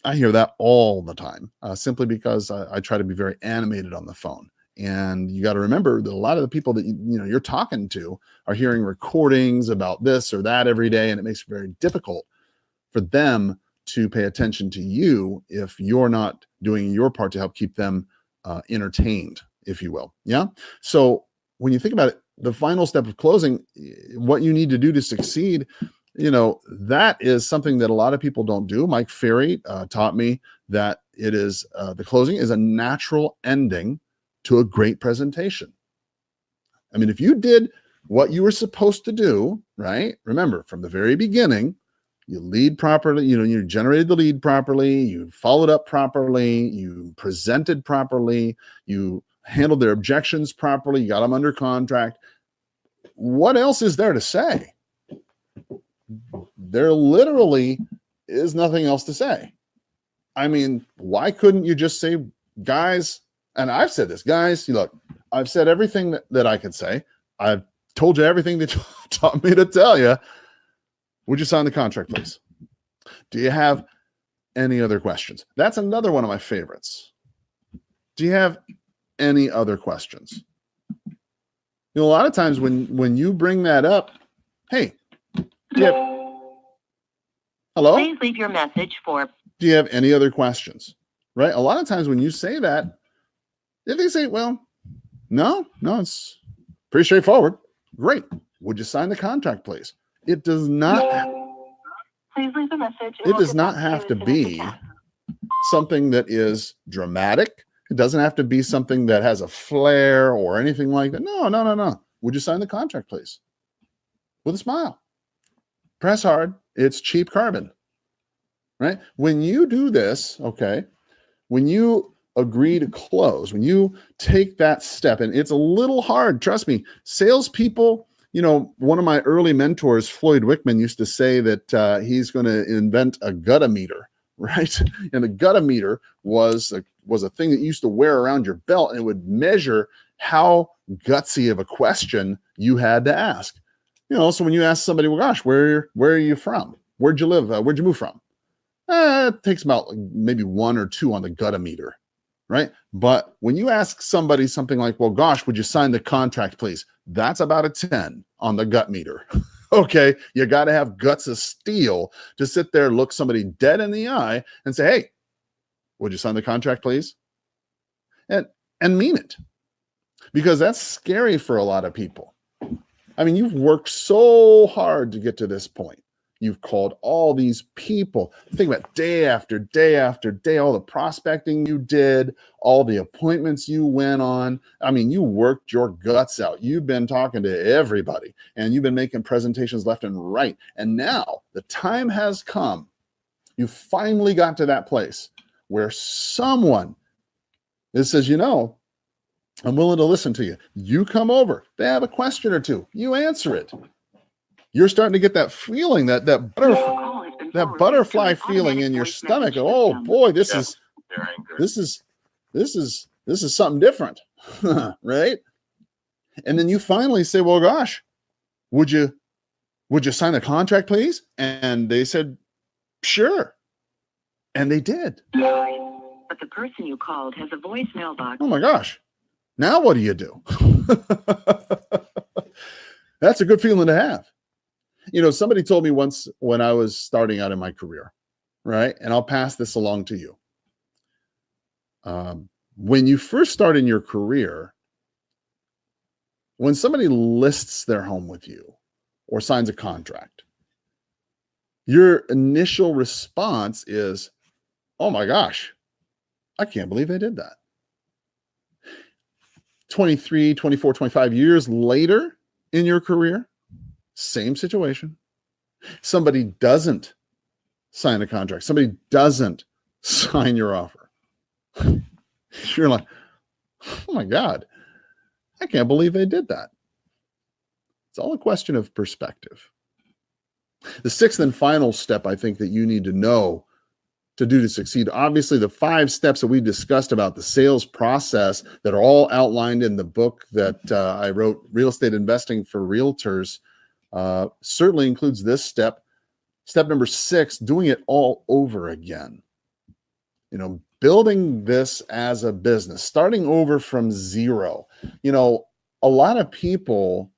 I hear that all the time, simply because I try to be very animated on the phone. And you got to remember that a lot of the people that you're talking to are hearing recordings about this or that every day, and it makes it very difficult for them to pay attention to you if you're not doing your part to help keep them entertained, if you will. Yeah. So when you think about it, the final step of closing, what you need to do to succeed, that is something that a lot of people don't do. Mike Ferry taught me that it is the closing is a natural ending to a great presentation. I mean, if you did what you were supposed to do, right? Remember, from the very beginning, you lead properly, you generated the lead properly, you followed up properly, you presented properly, you handled their objections properly, you got them under contract. What else is there to say? There literally is nothing else to say. I mean, why couldn't you just say, guys, and I've said this, guys, look, I've said everything that I could say. I've told you everything that you taught me to tell you. Would you sign the contract, please? Do you have any other questions? That's another one of my favorites. Do you have any other questions? A lot of times when you bring that up, hey, do you have, hello? Please leave your message for... Do you have any other questions? Right? A lot of times when you say that, if they say, well, no, it's pretty straightforward. Great. Would you sign the contract, please? It does not. Please leave a message. It does not have to be something that is dramatic. It doesn't have to be something that has a flair or anything like that. No. Would you sign the contract, please? With a smile. Press hard. It's cheap carbon. Right? When you do this, okay, when you agree to close, when you take that step, and it's a little hard, trust me, salespeople, one of my early mentors, Floyd Wickman, used to say that he's going to invent a guttameter, right? And a guttameter was a thing that you used to wear around your belt, and it would measure how gutsy of a question you had to ask. So when you ask somebody, well, gosh, where are you from? Where'd you live? Where'd you move from? It takes about maybe 1 or 2 on the guttameter, right? But when you ask somebody something like, well, gosh, would you sign the contract, please? That's about a 10 on the gut meter. Okay, you got to have guts of steel to sit there, look somebody dead in the eye and say, hey, would you sign the contract, please? And mean it, because that's scary for a lot of people. I mean, you've worked so hard to get to this point. You've called all these people. Think about day after day after day, all the prospecting you did, all the appointments you went on. I mean, you worked your guts out. You've been talking to everybody, and you've been making presentations left and right. And now the time has come. You finally got to that place where someone that says, I'm willing to listen to you. You come over. They have a question or two. You answer it. You're starting to get that feeling, that butterfly feeling in your stomach. Oh boy, this is something different, right? And then you finally say, well, gosh, would you sign the contract, please? And they said, sure. And they did. But the person you called has a voicemail box. Oh my gosh. Now what do you do? That's a good feeling to have. You know, somebody told me once when I was starting out in my career, right? And I'll pass this along to you. When you first start in your career, when somebody lists their home with you or signs a contract, your initial response is, oh my gosh, I can't believe they did that. 23, 24, 25 years later in your career, same situation. Somebody doesn't sign a contract. Somebody doesn't sign your offer. You're like, oh my God, I can't believe they did that. It's all a question of perspective. The sixth and final step I think that you need to know to do to succeed. Obviously, the 5 steps that we discussed about the sales process that are all outlined in the book that I wrote, Real Estate Investing for Realtors, certainly includes this step. Step number 6, doing it all over again. You know, building this as a business, starting over from zero. You know, a lot of people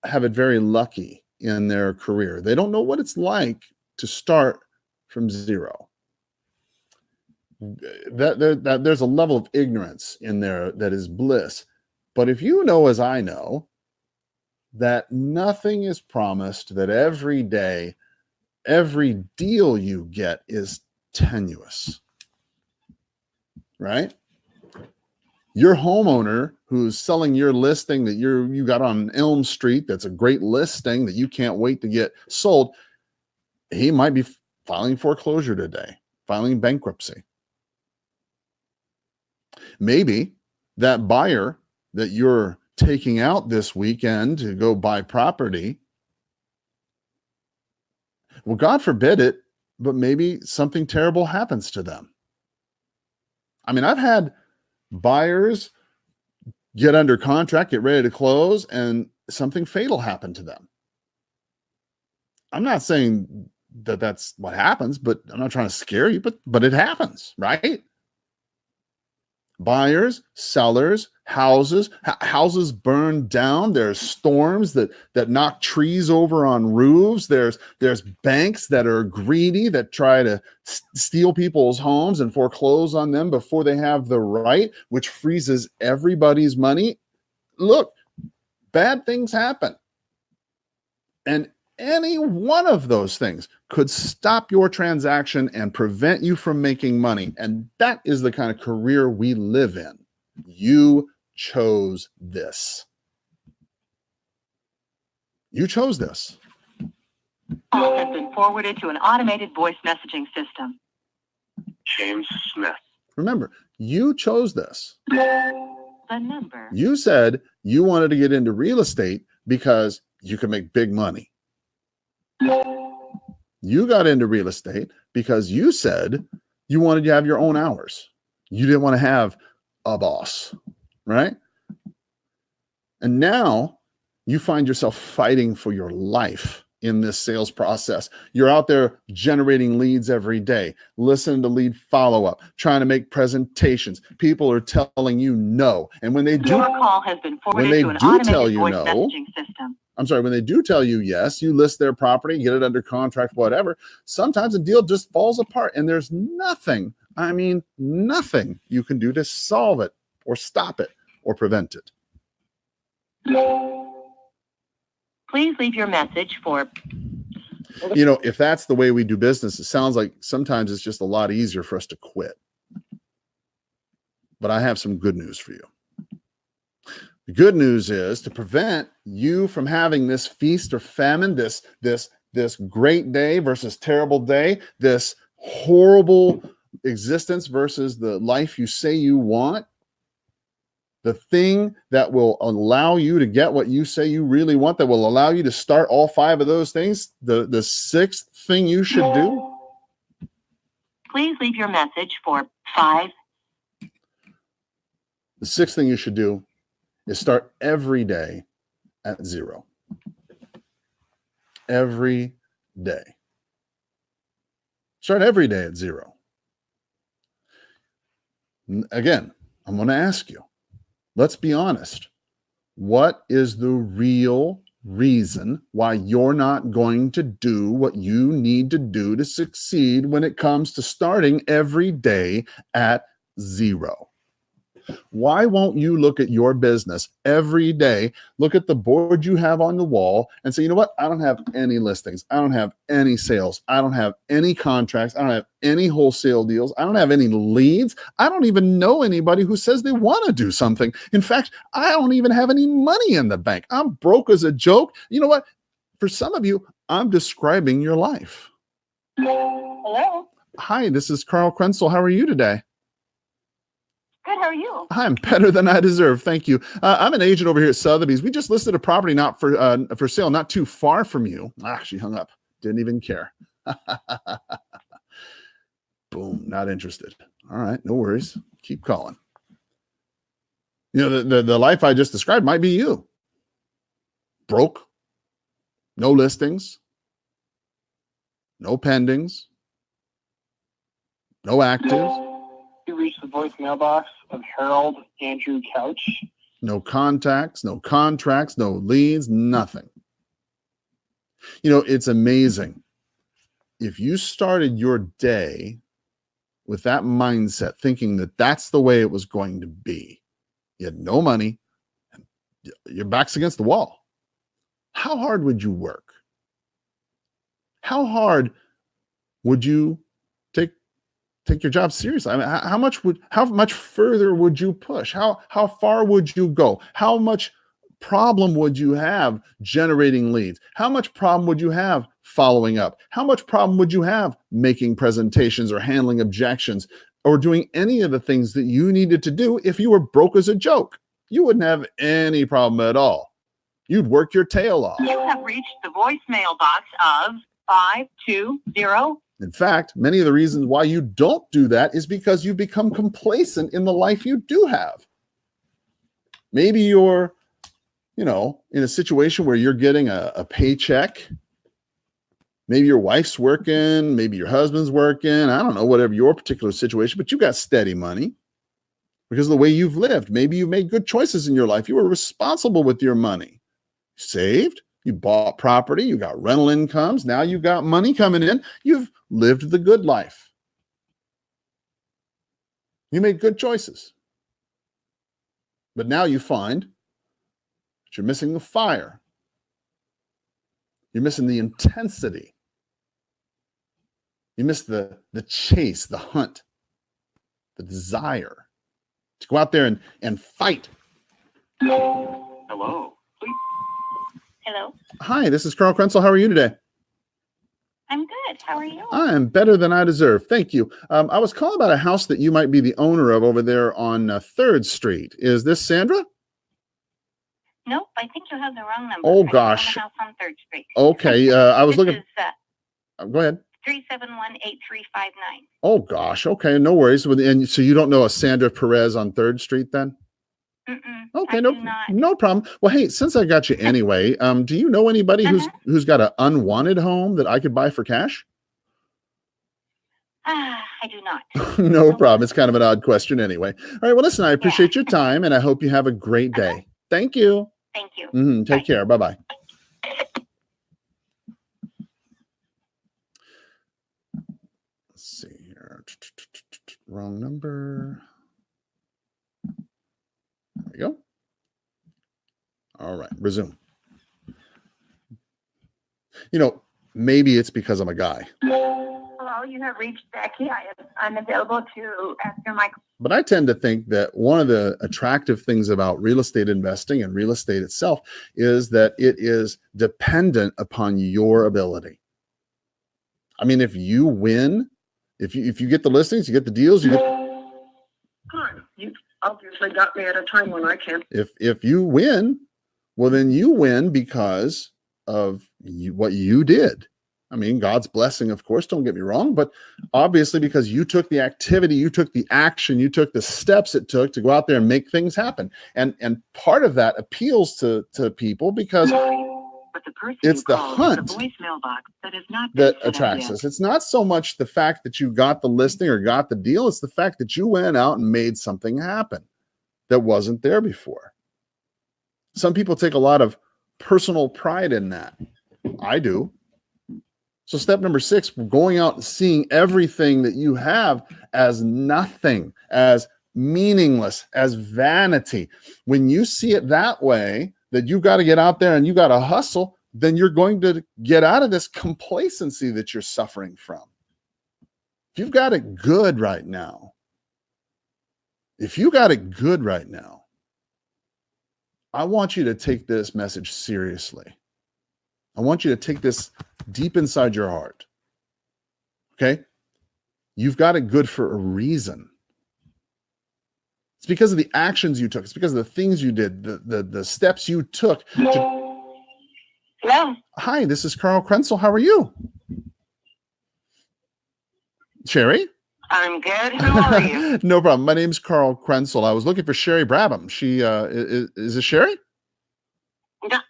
have it very lucky in their career. They don't know what it's like to start from zero. There's a level of ignorance in there that is bliss. But if you know, as I know, that nothing is promised, that every day, every deal you get is tenuous, right? Your homeowner who's selling your listing that you got on Elm Street, that's a great listing that you can't wait to get sold, he might be filing foreclosure today, filing bankruptcy. Maybe that buyer that you're taking out this weekend to go buy property, well, God forbid it, but maybe something terrible happens to them. I mean, I've had buyers get under contract, get ready to close, and something fatal happened to them. I'm not saying that that's what happens, but I'm not trying to scare you, but it happens, right? Buyers, sellers, houses burn down. There's storms that knock trees over on roofs. There's banks that are greedy that try to steal people's homes and foreclose on them before they have the right, which freezes everybody's money. Look, bad things happen. And any one of those things could stop your transaction and prevent you from making money. And that is the kind of career we live in. You chose this. You chose this. Call has been forwarded to an automated voice messaging system. James Smith. Remember, you chose this. The number. You said you wanted to get into real estate because you could make big money. You got into real estate because you said you wanted to have your own hours. You didn't want to have a boss, right? And now you find yourself fighting for your life in this sales process. You're out there generating leads every day, listening to lead follow-up, trying to make presentations. People are telling you no. And when they do, your call has been forwarded to an automated voice messaging system. I'm sorry, when they do tell you yes, you list their property, get it under contract, whatever. Sometimes a deal just falls apart and there's nothing, I mean, nothing you can do to solve it or stop it or prevent it. Please leave your message for... You know, if that's the way we do business, it sounds like sometimes it's just a lot easier for us to quit. But I have some good news for you. The good news is to prevent you from having this feast or famine, this great day versus terrible day, this horrible existence versus the life you say you want. The thing that will allow you to get what you say you really want, that will allow you to start all 5 of those things, the sixth thing you should do. Please leave your message for 5. The sixth thing you should do is start every day at 0. Every day. Start every day at 0. Again, I'm going to ask you, let's be honest. What is the real reason why you're not going to do what you need to do to succeed when it comes to starting every day at 0? Why won't you look at your business every day, look at the board you have on the wall and say, you know what? I don't have any listings. I don't have any sales. I don't have any contracts. I don't have any wholesale deals. I don't have any leads. I don't even know anybody who says they want to do something. In fact, I don't even have any money in the bank. I'm broke as a joke. You know what? For some of you, I'm describing your life. Hello. Hi, this is Carl Krenzel. How are you today? Good. How are you? I'm better than I deserve. Thank you. I'm an agent over here at Sotheby's. We just listed a property not for sale, not too far from you. She hung up. Didn't even care. Boom. Not interested. All right. No worries. Keep calling. You know, the life I just described might be you. Broke. No listings. No pendings. No actives. You reached the voicemail box of Harold Andrew Couch. No contacts, no contracts, no leads, nothing. You know, it's amazing. If you started your day with that mindset, thinking that that's the way it was going to be, you had no money, your back's against the wall, how hard would you work? How hard would you take your job seriously? I mean, how much further would you push? How far would you go? How much problem would you have generating leads? How much problem would you have following up? How much problem would you have making presentations or handling objections or doing any of the things that you needed to do if you were broke as a joke? You wouldn't have any problem at all. You'd work your tail off. You have reached the voicemail box of 520. In fact, many of the reasons why you don't do that is because you become complacent in the life you do have. Maybe you're, in a situation where you're getting a paycheck. Maybe your wife's working, maybe your husband's working. I don't know, whatever your particular situation, but you got steady money because of the way you've lived. Maybe you made good choices in your life. You were responsible with your money. Saved. You bought property, you got rental incomes, now you got money coming in, you've lived the good life. You made good choices. But now you find that you're missing the fire. You're missing the intensity. You miss the chase, the hunt, the desire to go out there and fight. Hello. Hello. Hi, this is Carl Krenzel. How are you today? I'm good. How are you? I am better than I deserve. Thank you. I was calling about a house that you might be the owner of over there on 3rd Street. Is this Sandra? Nope. I think you have the wrong number. Oh, I don't gosh. own a house on 3rd Street. Okay. I was This looking. is, Go ahead. 371-8359. Oh, gosh. Okay. No worries. And so you don't know a Sandra Perez on 3rd Street then? Okay, I do not. no problem. Well, hey, since I got you anyway, do you know anybody who's got an unwanted home that I could buy for cash? I do not. No problem. It's kind of an odd question anyway. All right. Well, listen, I appreciate your time and I hope you have a great day. Thank you. Thank you. Take care. Bye-bye. Let's see here. Wrong number. There we go. All right, resume. Maybe it's because I'm a guy. Hello, you have reached Becky. I am unavailable to answer my call. But I tend to think that one of the attractive things about real estate investing and real estate itself is that it is dependent upon your ability. I mean, if you win, if you get the listings, you get the deals, you get... obviously got me at a time when I can. If you win, well, then you win because of what you did. I mean, God's blessing, of course, don't get me wrong, but obviously because you took the activity, you took the action, you took the steps it took to go out there and make things happen. And part of that appeals to people because But the person it's you the called hunt has a voicemail box that has not been that set up attracts yet. us. It's not so much the fact that you got the listing or got the deal. It's the fact that you went out and made something happen that wasn't there before. Some people take a lot of personal pride in that. I do. So step number 6, going out and seeing everything that you have as nothing, as meaningless, as vanity. When you see it that way, that you've got to get out there and you got to hustle, then you're going to get out of this complacency that you're suffering from. If you've got it good right now, I want you to take this message seriously. I want you to take this deep inside your heart. Okay? You've got it good for a reason. It's because of the actions you took. It's because of the things you did, the steps you took. Hello. Hi, this is Carl Krenzel. How are you? Sherry? I'm good. Who are you? No problem. My name's Carl Krenzel. I was looking for Sherry Brabham. She is it Sherry?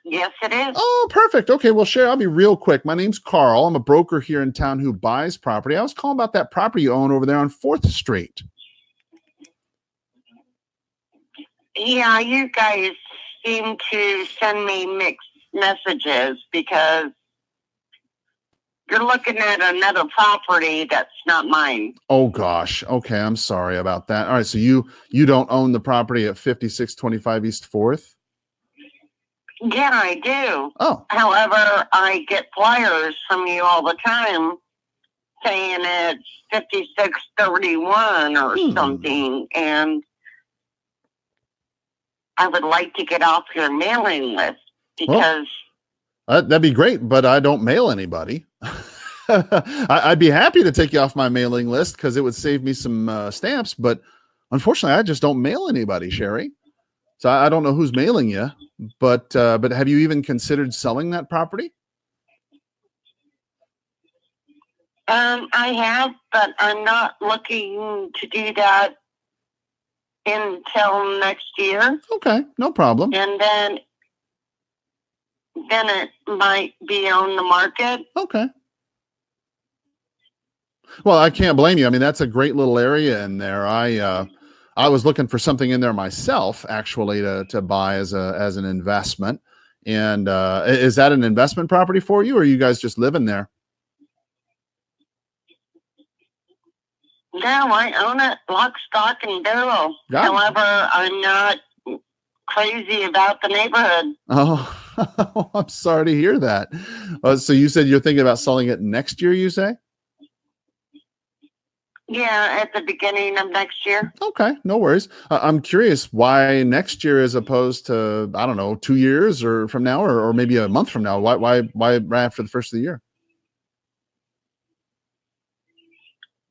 Yes, it is. Oh, perfect. Okay, well, Sherry, I'll be real quick. My name's Carl. I'm a broker here in town who buys property. I was calling about that property you own over there on 4th Street. Yeah, you guys seem to send me mixed messages because you're looking at another property that's not mine. Oh gosh. Okay, I'm sorry about that. All right, so you don't own the property at 5625 East 4th? Yeah, I do. Oh. However, I get flyers from you all the time saying it's 5631 or something, and I would like to get off your mailing list because that'd be great, but I don't mail anybody. I'd be happy to take you off my mailing list because it would save me some stamps, but unfortunately, I just don't mail anybody, Sherry. So I don't know who's mailing you, but have you even considered selling that property? I have, but I'm not looking to do that until next year. Okay, no problem. And then it might be on the market. Okay. Well, I can't blame you. I mean, that's a great little area in there. I was looking for something in there myself, actually, to buy as an investment. And is that an investment property for you, or are you guys just living there? No, I own it, lock, stock, and barrel. However, I'm not crazy about the neighborhood. Oh, I'm sorry to hear that. So you said you're thinking about selling it next year, you say? Yeah, at the beginning of next year. Okay, no worries. I'm curious why next year as opposed to, I don't know, 2 years or from now, or maybe a month from now. Why right after the first of the year?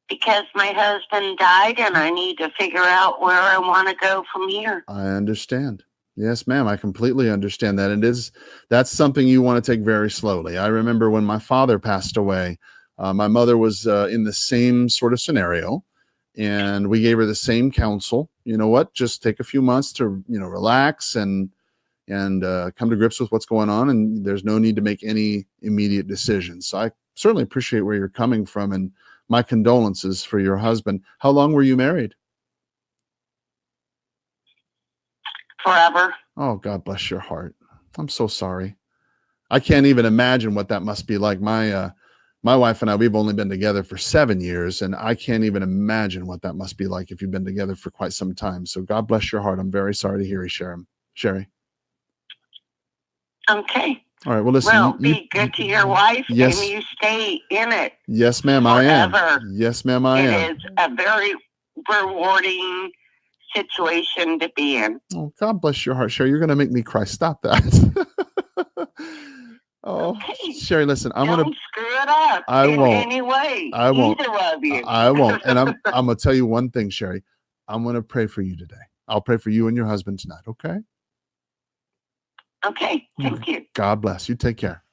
Because my husband died and I need to figure out where I want to go from here. I understand. Yes, ma'am. I completely understand that. That's something you want to take very slowly. I remember when my father passed away, my mother was in the same sort of scenario, and we gave her the same counsel. You know what? Just take a few months to, relax and come to grips with what's going on. And there's no need to make any immediate decisions. So I certainly appreciate where you're coming from, and my condolences for your husband. How long were you married? Forever. Oh, God bless your heart. I'm so sorry. I can't even imagine what that must be like. My wife and I, we've only been together for 7 years, and I can't even imagine what that must be like if you've been together for quite some time. So God bless your heart. I'm very sorry to hear you, Sherry. Okay. All right. Well, listen. Well, be good to your wife, yes, and you stay in it. Yes, ma'am, forever. I am. Yes, ma'am, I am. It is a very rewarding situation to be in. Oh, God bless your heart, Sherry. You're going to make me cry. Stop that. Oh, okay. Sherry, listen, Don't screw it up. I won't. Any way. I won't. Either of you. I won't. And I'm going to tell you one thing, Sherry. I'm going to pray for you today. I'll pray for you and your husband tonight. Okay. Okay. Thank you. God bless you. Take care.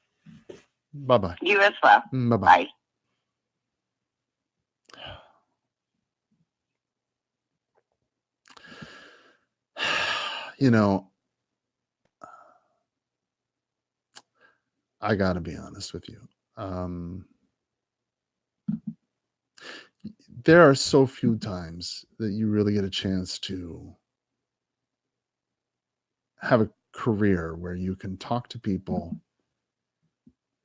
Bye-bye. You as well. Bye-bye. Bye. You know, I got to be honest with you. There are so few times that you really get a chance to have a career where you can talk to people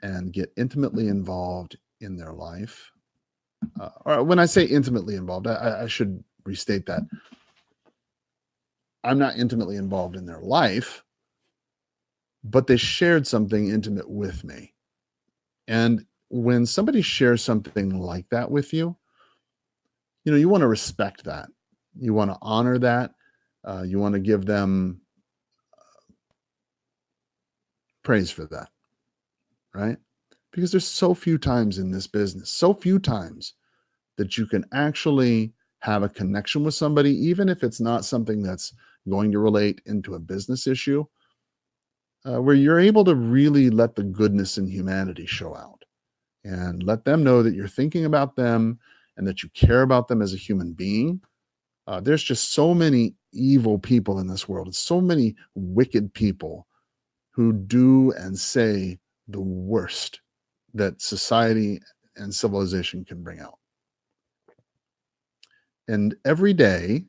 and get intimately involved in their life. Or when I say intimately involved, I should restate that. I'm not intimately involved in their life, but they shared something intimate with me. And when somebody shares something like that with you, you want to respect that. You want to honor that. You want to give them praise for that, right? Because there's so few times in this business, so few times that you can actually have a connection with somebody, even if it's not something that's going to relate into a business issue, where you're able to really let the goodness in humanity show out and let them know that you're thinking about them and that you care about them as a human being. There's just so many evil people in this world, and so many wicked people who do and say the worst that society and civilization can bring out. And every day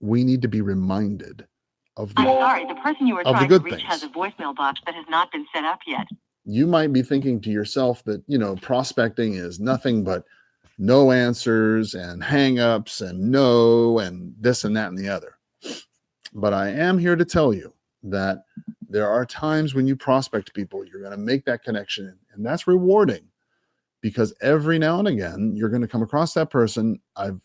we need to be reminded of I'm sorry, the person you were of the trying to good reach things. has a voicemail box that has not been set up yet. You might be thinking to yourself that, prospecting is nothing but no answers and hang-ups and no and this and that and the other. But I am here to tell you that there are times when you prospect people, you're going to make that connection, and that's rewarding, because every now and again you're going to come across that person. I've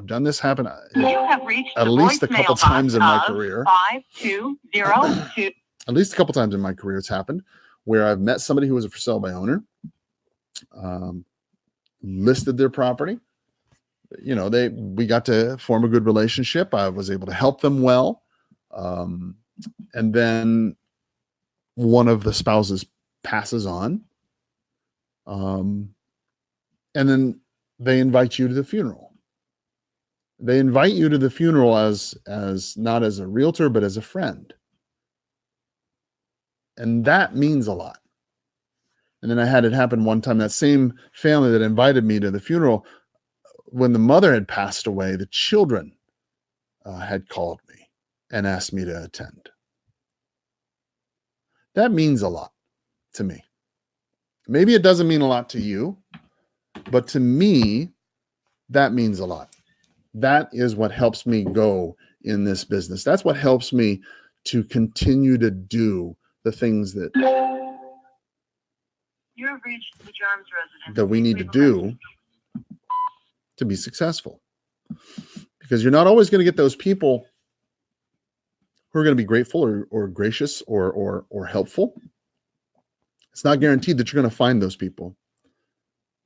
done this happen You have reached at the least a voicemail couple box times in my of career. 5202. At least a couple times in my career it's happened where I've met somebody who was a for sale by owner, listed their property. We got to form a good relationship. I was able to help them well. And then one of the spouses passes on. And then they invite you to the funeral. They invite you to the funeral as not as a realtor, but as a friend. And that means a lot. And then I had it happen one time. That same family that invited me to the funeral, when the mother had passed away, the children had called me and asked me to attend. That means a lot to me. Maybe it doesn't mean a lot to you, but to me, that means a lot. That is what helps me go in this business. That's what helps me to continue to do the things that You have reached the Jarms residence. that we need to do to be successful. Because you're not always going to get those people who are going to be grateful or gracious or helpful. It's not guaranteed that you're going to find those people.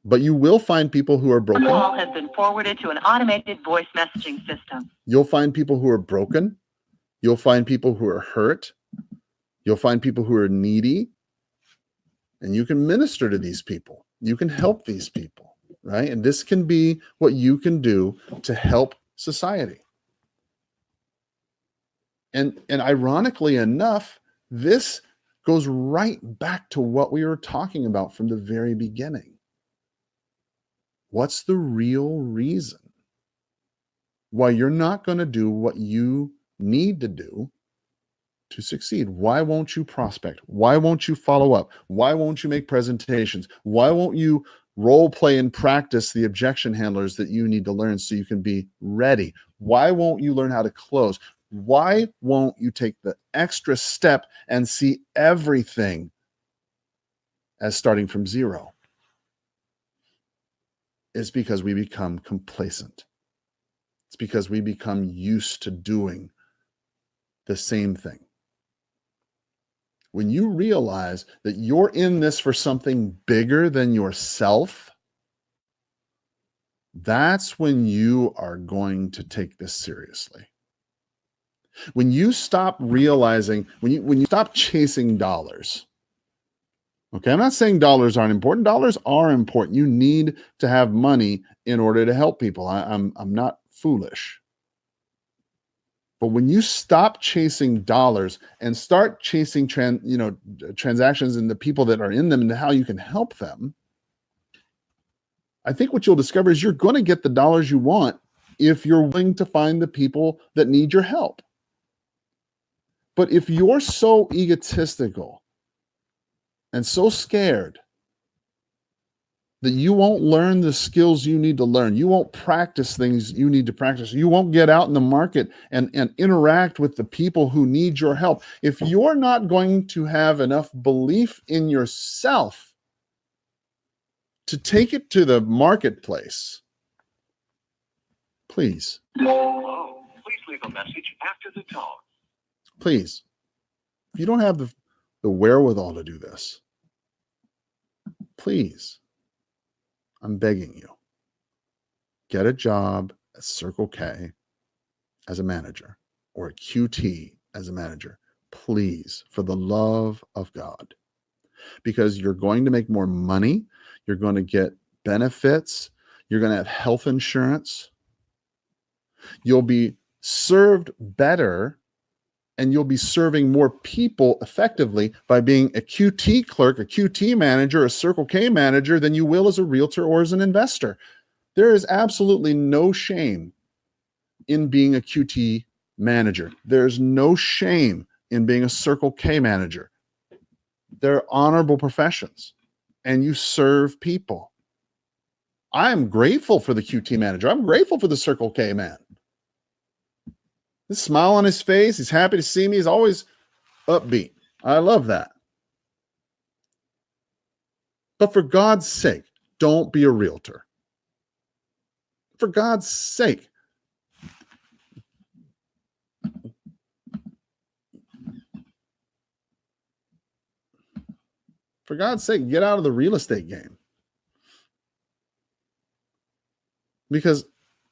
But you will find people who are broken. The call has been forwarded to an automated voice messaging system. You'll find people who are broken. You'll find people who are hurt. You'll find people who are needy. And you can minister to these people. You can help these people, right? And this can be what you can do to help society. And ironically enough, this goes right back to what we were talking about from the very beginning. What's the real reason why you're not going to do what you need to do to succeed? Why won't you prospect? Why won't you follow up? Why won't you make presentations? Why won't you role play and practice the objection handlers that you need to learn so you can be ready? Why won't you learn how to close? Why won't you take the extra step and see everything as starting from zero? It's because we become complacent. It's because we become used to doing the same thing. When you realize that you're in this for something bigger than yourself, that's when you are going to take this seriously. When you stop realizing, when you stop chasing dollars, okay, I'm not saying dollars aren't important. Dollars are important. You need to have money in order to help people. I'm not foolish. But when you stop chasing dollars and start chasing transactions and the people that are in them and how you can help them, I think what you'll discover is you're going to get the dollars you want if you're willing to find the people that need your help. But if you're so egotistical and so scared that you won't learn the skills you need to learn, you won't practice things you need to practice, you won't get out in the market and interact with the people who need your help, if you're not going to have enough belief in yourself to take it to the marketplace, please. Hello. Please leave a message after the tone. Please, if you don't have the wherewithal to do this, please, I'm begging you, get a job at Circle K as a manager or a QT as a manager. Please, for the love of God, because you're going to make more money. You're going to get benefits. You're going to have health insurance. You'll be served better, and you'll be serving more people effectively by being a QT clerk, a QT manager, a Circle K manager than you will as a realtor or as an investor. There is absolutely no shame in being a QT manager. There's no shame in being a Circle K manager. They're honorable professions, and you serve people. I am grateful for the QT manager. I'm grateful for the Circle K man. The smile on his face, he's happy to see me. He's always upbeat. I love that. But for God's sake, don't be a realtor. For God's sake. For God's sake, get out of the real estate game. Because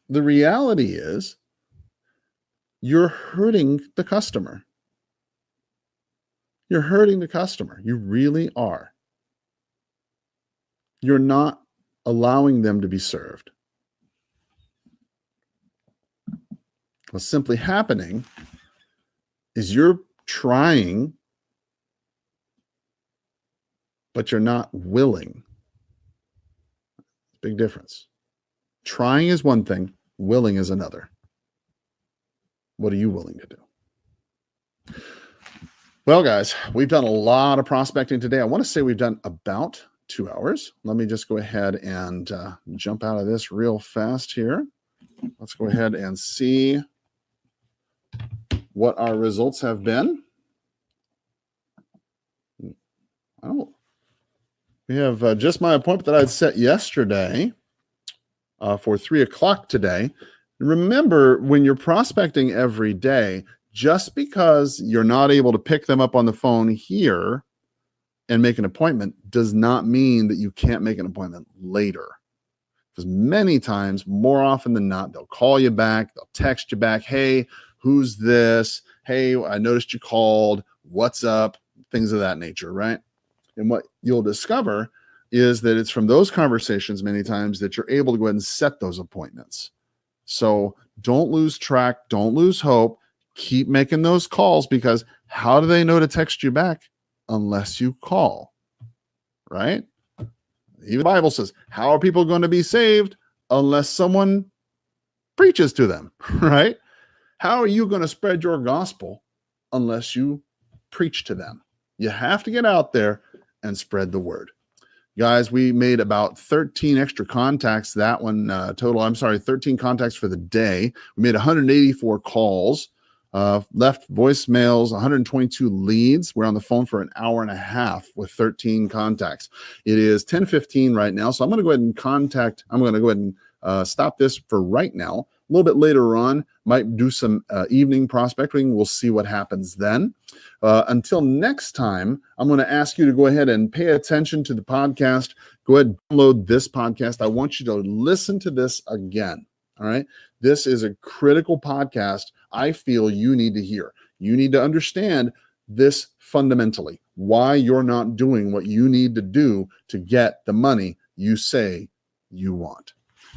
the reality is, you're hurting the customer. You're hurting the customer. You really are. You're not allowing them to be served. What's simply happening is you're trying, but you're not willing. Big difference. Trying is one thing, willing is another. What are you willing to do? Well, guys, we've done a lot of prospecting today. I want to say we've done about 2 hours. Let me just go ahead and jump out of this real fast here. Let's go ahead and see what our results have been. Oh, we have just my appointment that I'd set yesterday for 3 o'clock today. Remember, when you're prospecting every day, just because you're not able to pick them up on the phone here and make an appointment does not mean that you can't make an appointment later. Because many times, more often than not, they'll call you back, they'll text you back, hey, who's this? Hey, I noticed you called. What's up? Things of that nature, right? And what you'll discover is that it's from those conversations many times that you're able to go ahead and set those appointments. So don't lose track. Don't lose hope. Keep making those calls, because how do they know to text you back unless you call, right? Even the Bible says, how are people going to be saved unless someone preaches to them, right? How are you going to spread your gospel unless you preach to them? You have to get out there and spread the word. Guys, we made about 13 extra contacts. That one 13 contacts for the day. We made 184 calls, left voicemails, 122 leads. We're on the phone for an hour and a half with 13 contacts. It is 10:15 right now, so I'm going to go ahead and stop this for right now. A little bit later on, might do some evening prospecting. We'll see what happens then. Until next time, I'm going to ask you to go ahead and pay attention to the podcast. Go ahead and download this podcast. I want you to listen to this again. All right. This is a critical podcast. I feel you need to hear. You need to understand this fundamentally, why you're not doing what you need to do to get the money you say you want.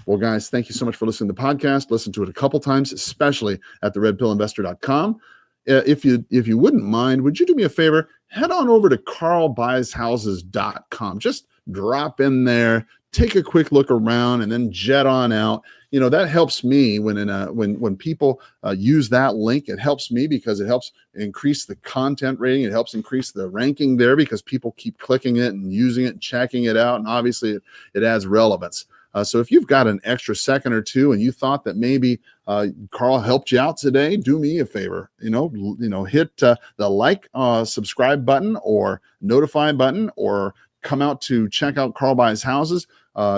Well, guys, thank you so much for listening to the podcast. Listen to it a couple times, especially at theredpillinvestor.com. If you wouldn't mind, would you do me a favor? Head on over to carlbuyshouses.com. Just drop in there, take a quick look around, and then jet on out. You know, that helps me when people use that link. It helps me because it helps increase the content rating. It helps increase the ranking there because people keep clicking it and using it and checking it out. And obviously, it adds relevance. So if you've got an extra second or two and you thought that maybe Carl helped you out today, do me a favor. Hit the like, subscribe button or notify button, or come out to check out Carl Buys Houses.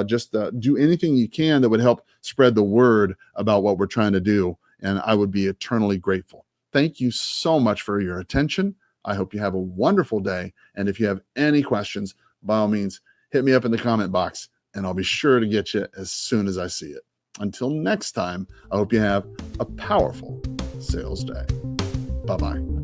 Just do anything you can that would help spread the word about what we're trying to do, and I would be eternally grateful. Thank you so much for your attention. I hope you have a wonderful day, and if you have any questions, by all means, hit me up in the comment box, and I'll be sure to get you as soon as I see it. Until next time, I hope you have a powerful sales day. Bye-bye.